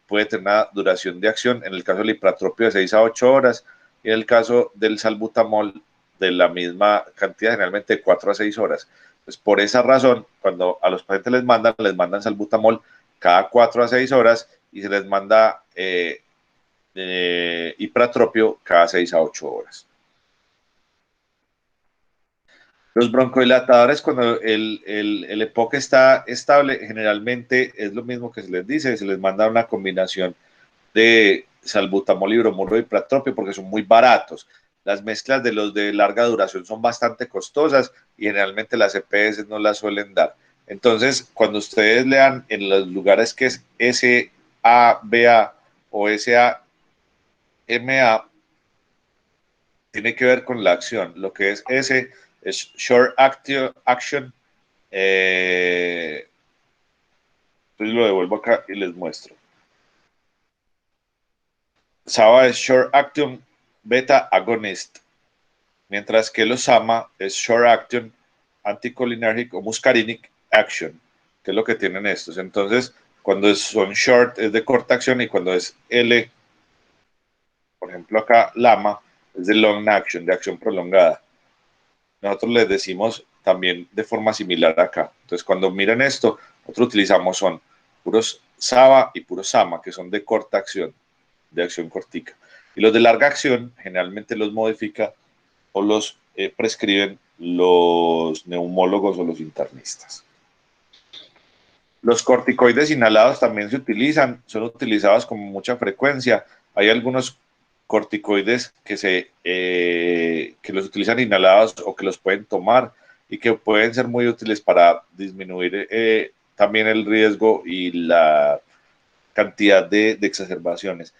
puede tener una duración de acción, en el caso del ipratropio de 6 a 8 horas, y en el caso del salbutamol de la misma cantidad, generalmente de 4 a 6 horas. Pues por esa razón, cuando a los pacientes les mandan salbutamol cada 4 a 6 horas, y se les manda ipratropio cada 6 a 8 horas. Los broncodilatadores, cuando el EPOC está estable, generalmente es lo mismo que se les dice, se les manda una combinación de salbutamol y bromuro de ipratropio porque son muy baratos. Las mezclas de los de larga duración son bastante costosas y generalmente las EPS no las suelen dar. Entonces, cuando ustedes lean en los lugares que es SABA o SAMA, tiene que ver con la acción. Lo que es S es Short Action. Entonces lo devuelvo acá y les muestro. SABA es Short Action Beta Agonist, mientras que los SAMA es Short Action Anticholinergic o Muscarinic Action, que es lo que tienen estos. Entonces, cuando son short es de corta acción y cuando es L, por ejemplo acá, LAMA, es de long action, de acción prolongada. Nosotros les decimos también de forma similar acá. Entonces, cuando miren esto, nosotros utilizamos son puros SABA y puros SAMA, que son de corta acción, de acción cortica. Y los de larga acción, generalmente los modifica o los prescriben los neumólogos o los internistas. Los corticoides inhalados también se utilizan, son utilizados con mucha frecuencia. Hay algunos corticoides que los utilizan inhalados o que los pueden tomar y que pueden ser muy útiles para disminuir también el riesgo y la cantidad de exacerbaciones.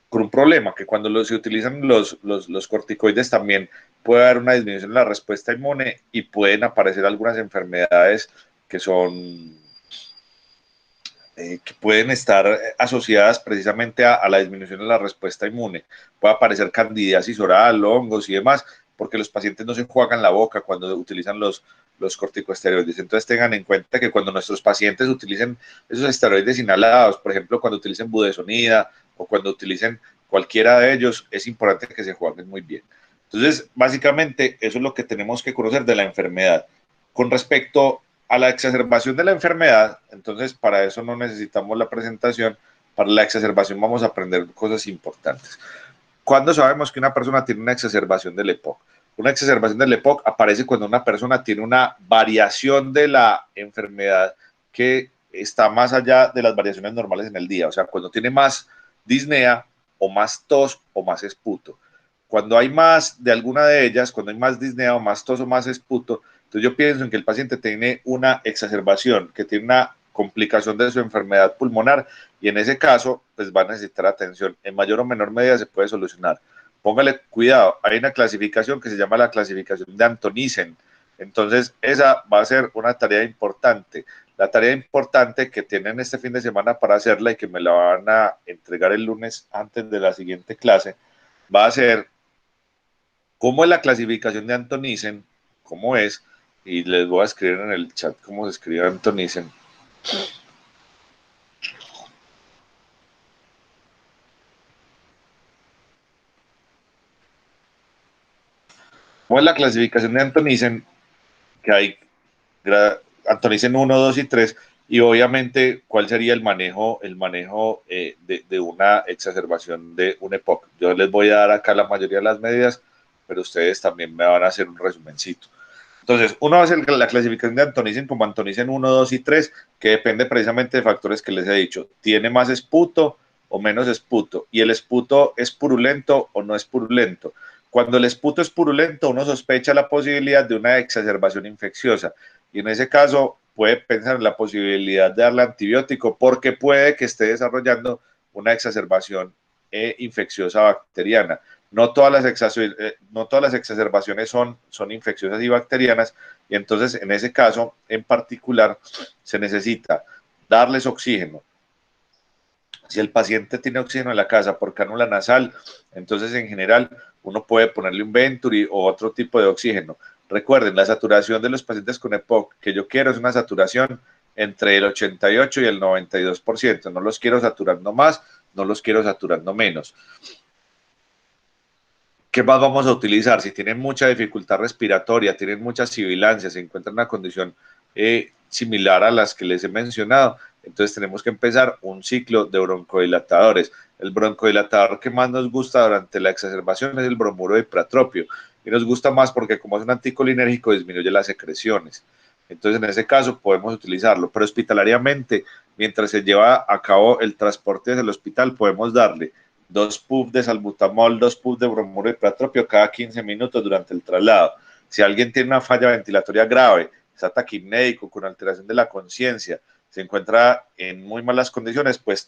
Con un problema, que cuando se utilizan los corticoides también puede haber una disminución en la respuesta inmune y pueden aparecer algunas enfermedades que son que pueden estar asociadas precisamente a la disminución de la respuesta inmune. Puede aparecer candidiasis oral, hongos y demás, porque los pacientes no se enjuagan la boca cuando utilizan los corticosteroides. Entonces tengan en cuenta que cuando nuestros pacientes utilicen esos esteroides inhalados, por ejemplo, cuando utilicen budesonida o cuando utilicen cualquiera de ellos, es importante que se enjuaguen muy bien. Entonces, básicamente, eso es lo que tenemos que conocer de la enfermedad. Con respecto a la exacerbación de la enfermedad, entonces para eso no necesitamos la presentación. Para la exacerbación vamos a aprender cosas importantes. ¿Cuándo sabemos que una persona tiene una exacerbación del EPOC? Una exacerbación del EPOC aparece cuando una persona tiene una variación de la enfermedad que está más allá de las variaciones normales en el día. O sea, cuando tiene más disnea o más tos o más esputo. Cuando hay más de alguna de ellas, cuando hay más disnea o más tos o más esputo, entonces yo pienso en que el paciente tiene una exacerbación, que tiene una complicación de su enfermedad pulmonar y en ese caso pues va a necesitar atención. En mayor o menor medida se puede solucionar. Póngale cuidado, hay una clasificación que se llama la clasificación de Antonisen. Entonces esa va a ser una tarea importante. La tarea importante que tienen este fin de semana para hacerla y que me la van a entregar el lunes antes de la siguiente clase, va a ser cómo es la clasificación de Antonisen, cómo es, y les voy a escribir en el chat cómo se escribe Antonisen. ¿Cómo es la clasificación de Antonisen? Que hay Antonisen 1, 2 y 3, y obviamente cuál sería el manejo de una exacerbación de un EPOC. Yo les voy a dar acá la mayoría de las medidas, pero ustedes también me van a hacer un resumencito. Entonces, uno va a hacer la clasificación de Antonisen como Antonisen 1, 2 y 3, que depende precisamente de factores que les he dicho. ¿Tiene más esputo o menos esputo? ¿Y el esputo es purulento o no es purulento? Cuando el esputo es purulento, uno sospecha la posibilidad de una exacerbación infecciosa. Y en ese caso, puede pensar en la posibilidad de darle antibiótico porque puede que esté desarrollando una exacerbación infecciosa bacteriana. No todas las exacerbaciones son infecciosas y bacterianas, y entonces en ese caso en particular se necesita darles oxígeno. Si el paciente tiene oxígeno en la casa por cánula nasal, entonces en general uno puede ponerle un Venturi o otro tipo de oxígeno. Recuerden, la saturación de los pacientes con EPOC que yo quiero es una saturación entre el 88 y el 92%. No los quiero saturando más, no los quiero saturando menos. ¿Qué más vamos a utilizar? Si tienen mucha dificultad respiratoria, tienen mucha sibilancia, se encuentran en una condición similar a las que les he mencionado, entonces tenemos que empezar un ciclo de broncodilatadores. El broncodilatador que más nos gusta durante la exacerbación es el bromuro de ipratropio, y nos gusta más porque como es un anticolinérgico disminuye las secreciones. Entonces en ese caso podemos utilizarlo, pero hospitalariamente, mientras se lleva a cabo el transporte desde el hospital, podemos darle 2 puffs de salbutamol, 2 puffs de bromuro de ipratropio cada 15 minutos durante el traslado. Si alguien tiene una falla ventilatoria grave, está taquipnéico, con alteración de la conciencia, se encuentra en muy malas condiciones, pues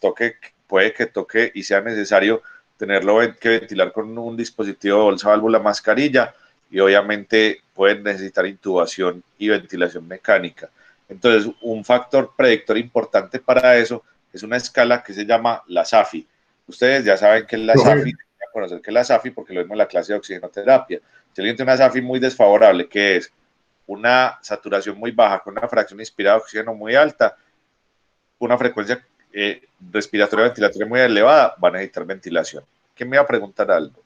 puede que toque y sea necesario tenerlo que ventilar con un dispositivo bolsa, válvula, mascarilla, y obviamente pueden necesitar intubación y ventilación mecánica. Entonces, un factor predictor importante para eso es una escala que se llama la SAFI. Ustedes ya saben que es la SAFI, a conocer que es la SAFI porque lo vimos en la clase de oxigenoterapia. Si alguien tiene una SAFI muy desfavorable, que es una saturación muy baja con una fracción inspirada de oxígeno muy alta, una frecuencia respiratoria ventilatoria muy elevada, van a necesitar ventilación. ¿Quién me iba a preguntar algo?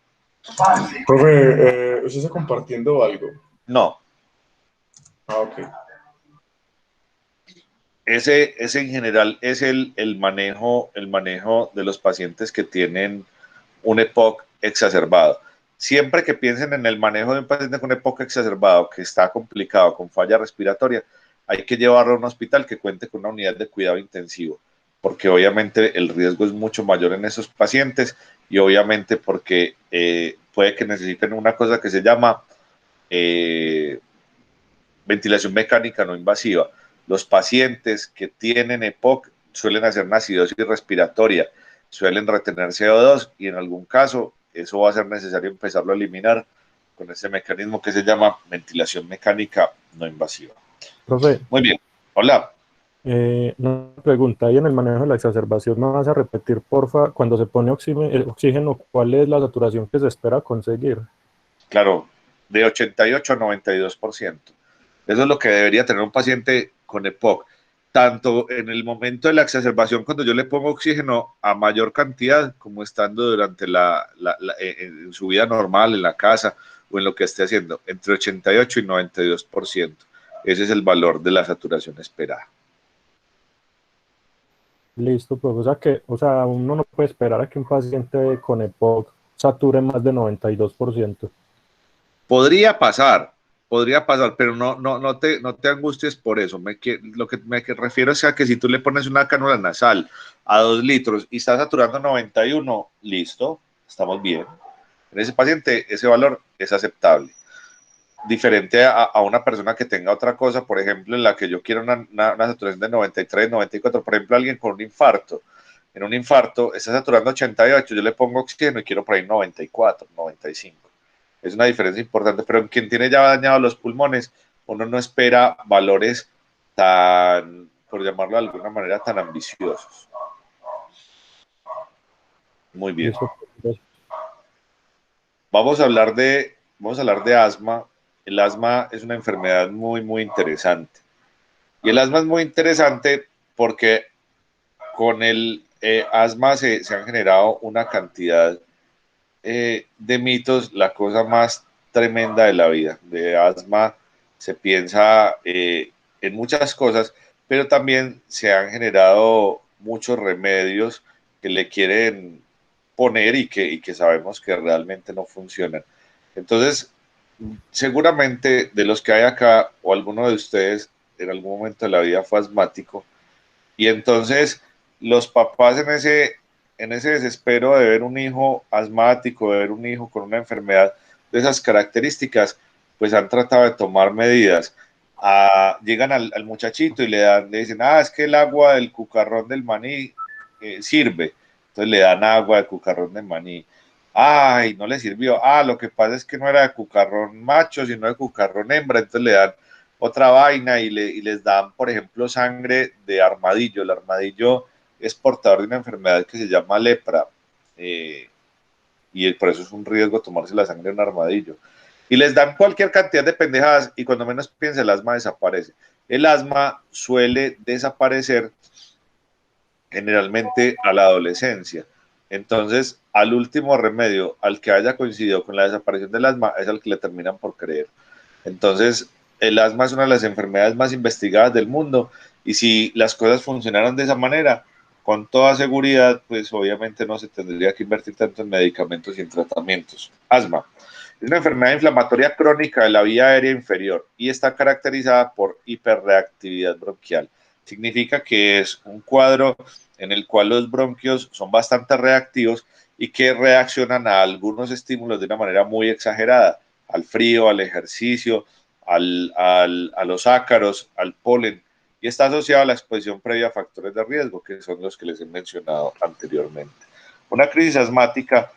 Profe, ¿usted está compartiendo algo? No. Ah, ok. Ese en general es el manejo de los pacientes que tienen un EPOC exacerbado. Siempre que piensen en el manejo de un paciente con EPOC exacerbado que está complicado, con falla respiratoria, hay que llevarlo a un hospital que cuente con una unidad de cuidado intensivo, porque obviamente el riesgo es mucho mayor en esos pacientes y obviamente porque puede que necesiten una cosa que se llama ventilación mecánica no invasiva. Los pacientes que tienen EPOC suelen hacer una acidosis respiratoria, suelen retener CO2 y en algún caso eso va a ser necesario empezarlo a eliminar con ese mecanismo que se llama ventilación mecánica no invasiva. Profe, Muy bien. Hola. Una pregunta, ahí en el manejo de la exacerbación, ¿me vas a repetir, porfa, cuando se pone oxígeno, cuál es la saturación que se espera conseguir? Claro, de 88 a 92%. Eso es lo que debería tener un paciente con EPOC. Tanto en el momento de la exacerbación, cuando yo le pongo oxígeno a mayor cantidad, como estando durante en su vida normal, en la casa o en lo que esté haciendo, entre 88 y 92%. Ese es el valor de la saturación esperada. Listo, pues, o sea, uno no puede esperar a que un paciente con EPOC sature más de 92%. Podría pasar, pero no te angusties por eso. Lo que me refiero es a que si tú le pones una cánula nasal a 2 litros y estás saturando 91, listo, estamos bien. En ese paciente ese valor es aceptable. Diferente a una persona que tenga otra cosa, por ejemplo, en la que yo quiero una saturación de 93, 94, por ejemplo, alguien con un infarto. En un infarto está saturando 88, yo le pongo oxígeno y quiero por ahí 94, 95. Es una diferencia importante, pero en quien tiene ya dañados los pulmones, uno no espera valores tan, por llamarlo de alguna manera, tan ambiciosos. Muy bien. Listo, pues. Vamos a hablar de asma. El asma es una enfermedad muy, muy interesante. Y el asma es muy interesante porque con el asma se han generado una cantidad de mitos, la cosa más tremenda de la vida. De asma se piensa en muchas cosas, pero también se han generado muchos remedios que le quieren poner y que sabemos que realmente no funcionan. Entonces, seguramente de los que hay acá o alguno de ustedes en algún momento de la vida fue asmático y entonces los papás en ese desespero de ver un hijo asmático, de ver un hijo con una enfermedad de esas características, pues han tratado de tomar medidas. Llegan al muchachito y le dicen, es que el agua del cucarrón del maní sirve. Entonces le dan agua de cucarrón de maní. Ay, no le sirvió. Lo que pasa es que no era de cucarrón macho, sino de cucarrón hembra. Entonces le dan otra vaina y les dan, por ejemplo, sangre de armadillo. El armadillo es portador de una enfermedad que se llama lepra y por eso es un riesgo tomarse la sangre de un armadillo. Y les dan cualquier cantidad de pendejadas y cuando menos piensa el asma desaparece. El asma suele desaparecer generalmente a la adolescencia. Entonces, al último remedio, al que haya coincidido con la desaparición del asma, es al que le terminan por creer. Entonces, el asma es una de las enfermedades más investigadas del mundo y si las cosas funcionaran de esa manera, con toda seguridad, pues obviamente no se tendría que invertir tanto en medicamentos y en tratamientos. Asma es una enfermedad inflamatoria crónica de la vía aérea inferior y está caracterizada por hiperreactividad bronquial. Significa que es un cuadro en el cual los bronquios son bastante reactivos y que reaccionan a algunos estímulos de una manera muy exagerada, al frío, al ejercicio, a los ácaros, al polen, y está asociado a la exposición previa a factores de riesgo, que son los que les he mencionado anteriormente. Una crisis asmática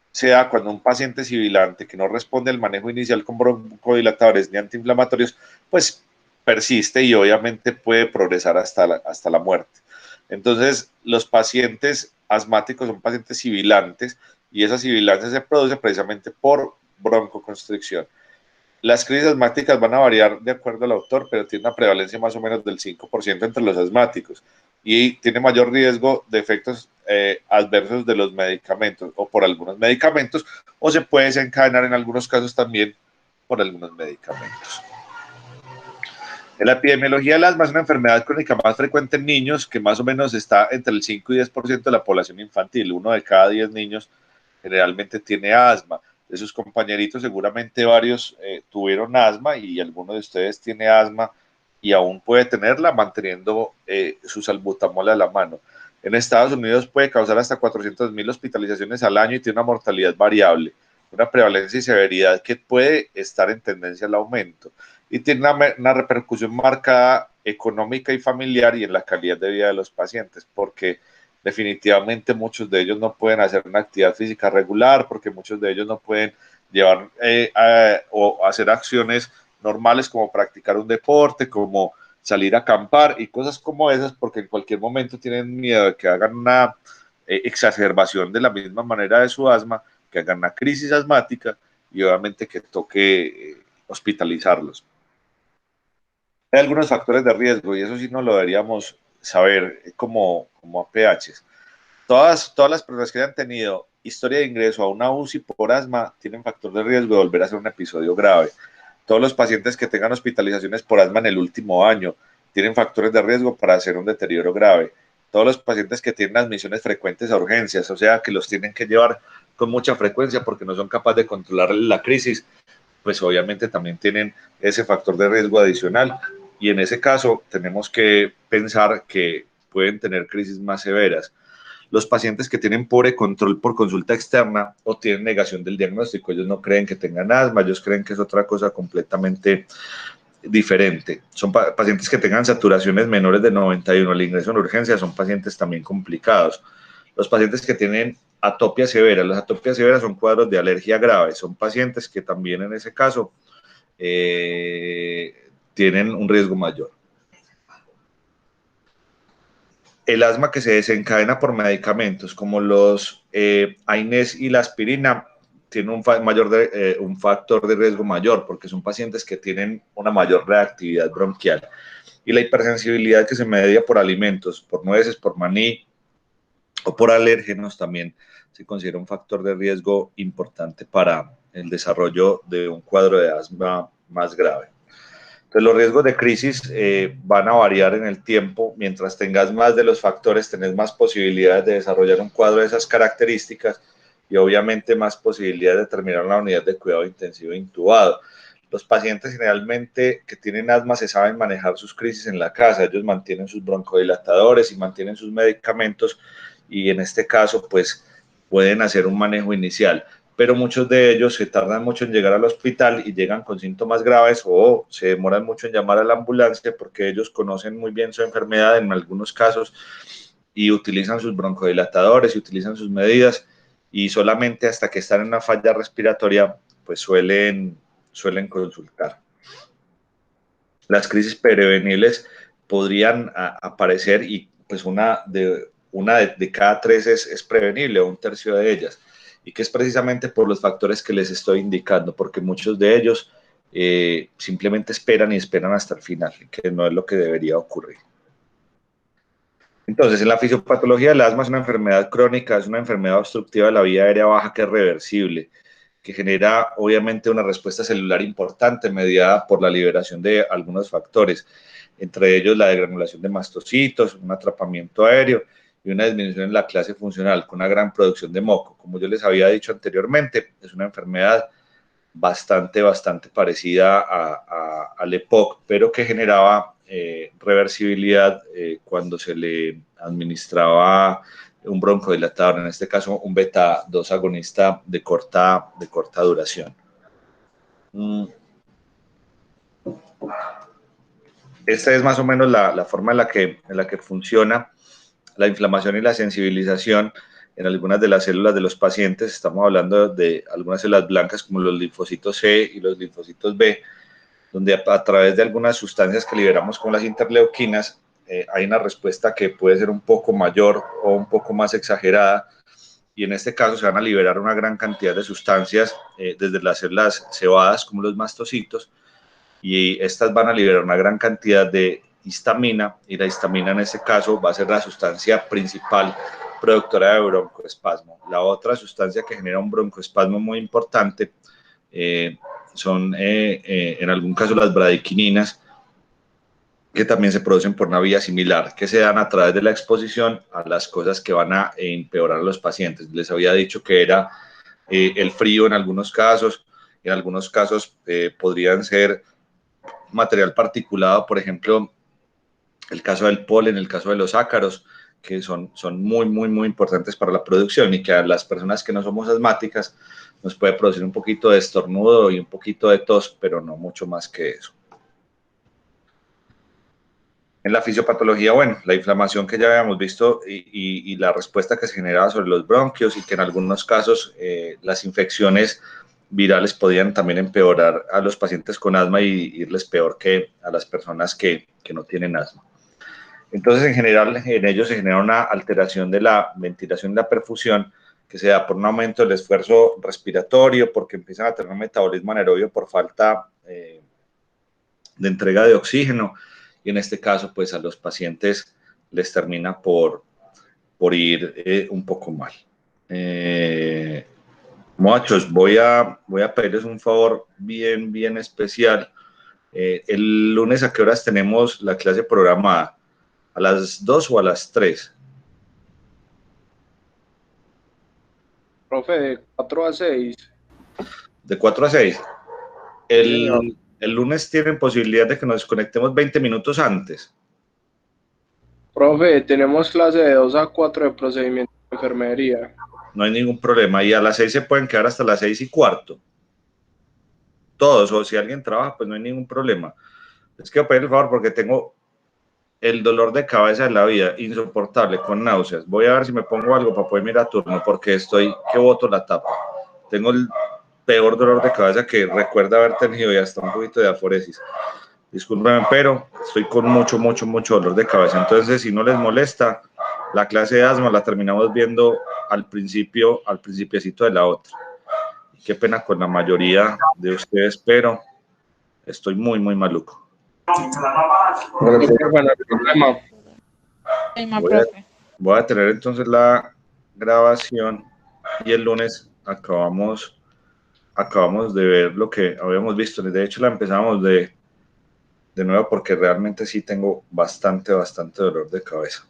se da cuando un paciente sibilante que no responde al manejo inicial con broncodilatadores ni antiinflamatorios, pues persiste y obviamente puede progresar hasta la muerte. Entonces, los pacientes asmáticos son pacientes sibilantes y esa sibilancia se produce precisamente por broncoconstricción. Las crisis asmáticas van a variar de acuerdo al autor, pero tiene una prevalencia más o menos del 5% entre los asmáticos y tiene mayor riesgo de efectos adversos de los medicamentos o por algunos medicamentos o se puede desencadenar en algunos casos también por algunos medicamentos. En la epidemiología del asma es una enfermedad crónica más frecuente en niños que más o menos está entre el 5 y 10% de la población infantil. 1 de cada 10 niños generalmente tiene asma. De sus compañeritos seguramente varios tuvieron asma y alguno de ustedes tiene asma y aún puede tenerla manteniendo su salbutamol a la mano. En Estados Unidos puede causar hasta 400,000 hospitalizaciones al año y tiene una mortalidad variable, una prevalencia y severidad que puede estar en tendencia al aumento y tiene una repercusión marcada económica y familiar y en la calidad de vida de los pacientes, porque definitivamente muchos de ellos no pueden hacer una actividad física regular, porque muchos de ellos no pueden llevar o hacer acciones normales como practicar un deporte, como salir a acampar y cosas como esas, porque en cualquier momento tienen miedo de que hagan una exacerbación de la misma manera de su asma, que hagan una crisis asmática y obviamente que toque hospitalizarlos. Hay algunos factores de riesgo y eso sí no lo deberíamos saber como APHs. Todas las personas que hayan tenido historia de ingreso a una UCI por asma tienen factor de riesgo de volver a hacer un episodio grave. Todos los pacientes que tengan hospitalizaciones por asma en el último año tienen factores de riesgo para hacer un deterioro grave. Todos los pacientes que tienen admisiones frecuentes a urgencias, o sea, que los tienen que llevar con mucha frecuencia porque no son capaces de controlar la crisis, pues obviamente también tienen ese factor de riesgo adicional. Y en ese caso tenemos que pensar que pueden tener crisis más severas. Los pacientes que tienen pobre control por consulta externa o tienen negación del diagnóstico, ellos no creen que tengan asma, ellos creen que es otra cosa completamente diferente. Son pacientes que tengan saturaciones menores de 91 al ingreso en urgencia, son pacientes también complicados. Los pacientes que tienen atopia severa, las atopias severas son cuadros de alergia grave, son pacientes que también en ese caso tienen un riesgo mayor. El asma que se desencadena por medicamentos como los AINES y la aspirina tiene un factor de riesgo mayor porque son pacientes que tienen una mayor reactividad bronquial. Y la hipersensibilidad que se media por alimentos, por nueces, por maní o por alérgenos también se considera un factor de riesgo importante para el desarrollo de un cuadro de asma más grave. Entonces, los riesgos de crisis van a variar en el tiempo. Mientras tengas más de los factores, tenés más posibilidades de desarrollar un cuadro de esas características y obviamente más posibilidades de terminar la unidad de cuidado intensivo intubado. Los pacientes generalmente que tienen asma se saben manejar sus crisis en la casa. Ellos mantienen sus broncodilatadores y mantienen sus medicamentos y en este caso, pues, pueden hacer un manejo inicial. Pero muchos de ellos se tardan mucho en llegar al hospital y llegan con síntomas graves o se demoran mucho en llamar a la ambulancia porque ellos conocen muy bien su enfermedad en algunos casos y utilizan sus broncodilatadores y utilizan sus medidas y solamente hasta que están en una falla respiratoria pues suelen consultar. Las crisis prevenibles podrían aparecer y pues una de cada 3 es prevenible, o 1/3 de ellas. Y que es precisamente por los factores que les estoy indicando, porque muchos de ellos simplemente esperan hasta el final, que no es lo que debería ocurrir. Entonces, en la fisiopatología del asma es una enfermedad crónica, es una enfermedad obstructiva de la vía aérea baja que es reversible, que genera obviamente una respuesta celular importante mediada por la liberación de algunos factores, entre ellos la degranulación de mastocitos, un atrapamiento aéreo, y una disminución en la clase funcional con una gran producción de moco. Como yo les había dicho anteriormente, es una enfermedad bastante parecida al EPOC, pero que generaba reversibilidad cuando se le administraba un broncodilatador, en este caso un beta 2 agonista de corta duración. Esta es más o menos la forma en la que funciona la inflamación y la sensibilización en algunas de las células de los pacientes. Estamos hablando de algunas células blancas como los linfocitos C y los linfocitos B, donde a través de algunas sustancias que liberamos como las interleuquinas, hay una respuesta que puede ser un poco mayor o un poco más exagerada, y en este caso se van a liberar una gran cantidad de sustancias desde las células cebadas como los mastocitos, y estas van a liberar una gran cantidad de histamina, y la histamina en este caso va a ser la sustancia principal productora de broncoespasmo. La otra sustancia que genera un broncoespasmo muy importante son en algún caso las bradiquininas, que también se producen por una vía similar, que se dan a través de la exposición a las cosas que van a empeorar a los pacientes. Les había dicho que era el frío en algunos casos podrían ser material particulado, por ejemplo, el caso del polen, el caso de los ácaros, que son muy importantes para la producción, y que a las personas que no somos asmáticas nos puede producir un poquito de estornudo y un poquito de tos, pero no mucho más que eso. En la fisiopatología, bueno, la inflamación que ya habíamos visto y la respuesta que se generaba sobre los bronquios, y que en algunos casos las infecciones virales podían también empeorar a los pacientes con asma y irles peor que a las personas que no tienen asma. Entonces, en general, en ellos se genera una alteración de la ventilación y la perfusión que se da por un aumento del esfuerzo respiratorio, porque empiezan a tener un metabolismo anaerobio por falta de entrega de oxígeno, y en este caso, pues a los pacientes les termina por ir un poco mal. Muchachos, voy a pedirles un favor bien especial. El lunes, ¿a qué horas tenemos la clase programada? ¿A las 2 o a las 3? Profe, de 4 a 6. De 4 a 6. El lunes tienen posibilidad de que nos desconectemos 20 minutos antes. Profe, tenemos clase de 2 a 4 de procedimiento de enfermería. No hay ningún problema. Y a las 6 se pueden quedar hasta las 6:15. Todos, o si alguien trabaja, pues no hay ningún problema. Les quiero pedir el favor porque tengo el dolor de cabeza de la vida, insoportable, con náuseas. Voy a ver si me pongo algo para poder mirar a turno, porque estoy que boto la tapa. Tengo el peor dolor de cabeza que recuerdo haber tenido y hasta un poquito de aforesis. Discúlpenme, pero estoy con mucho dolor de cabeza. Entonces, si no les molesta, la clase de asma la terminamos viendo al principiecito de la otra. Qué pena con la mayoría de ustedes, pero estoy muy maluco. Voy a tener entonces la grabación y el lunes acabamos de ver lo que habíamos visto. De hecho, la empezamos de nuevo porque realmente sí tengo bastante dolor de cabeza.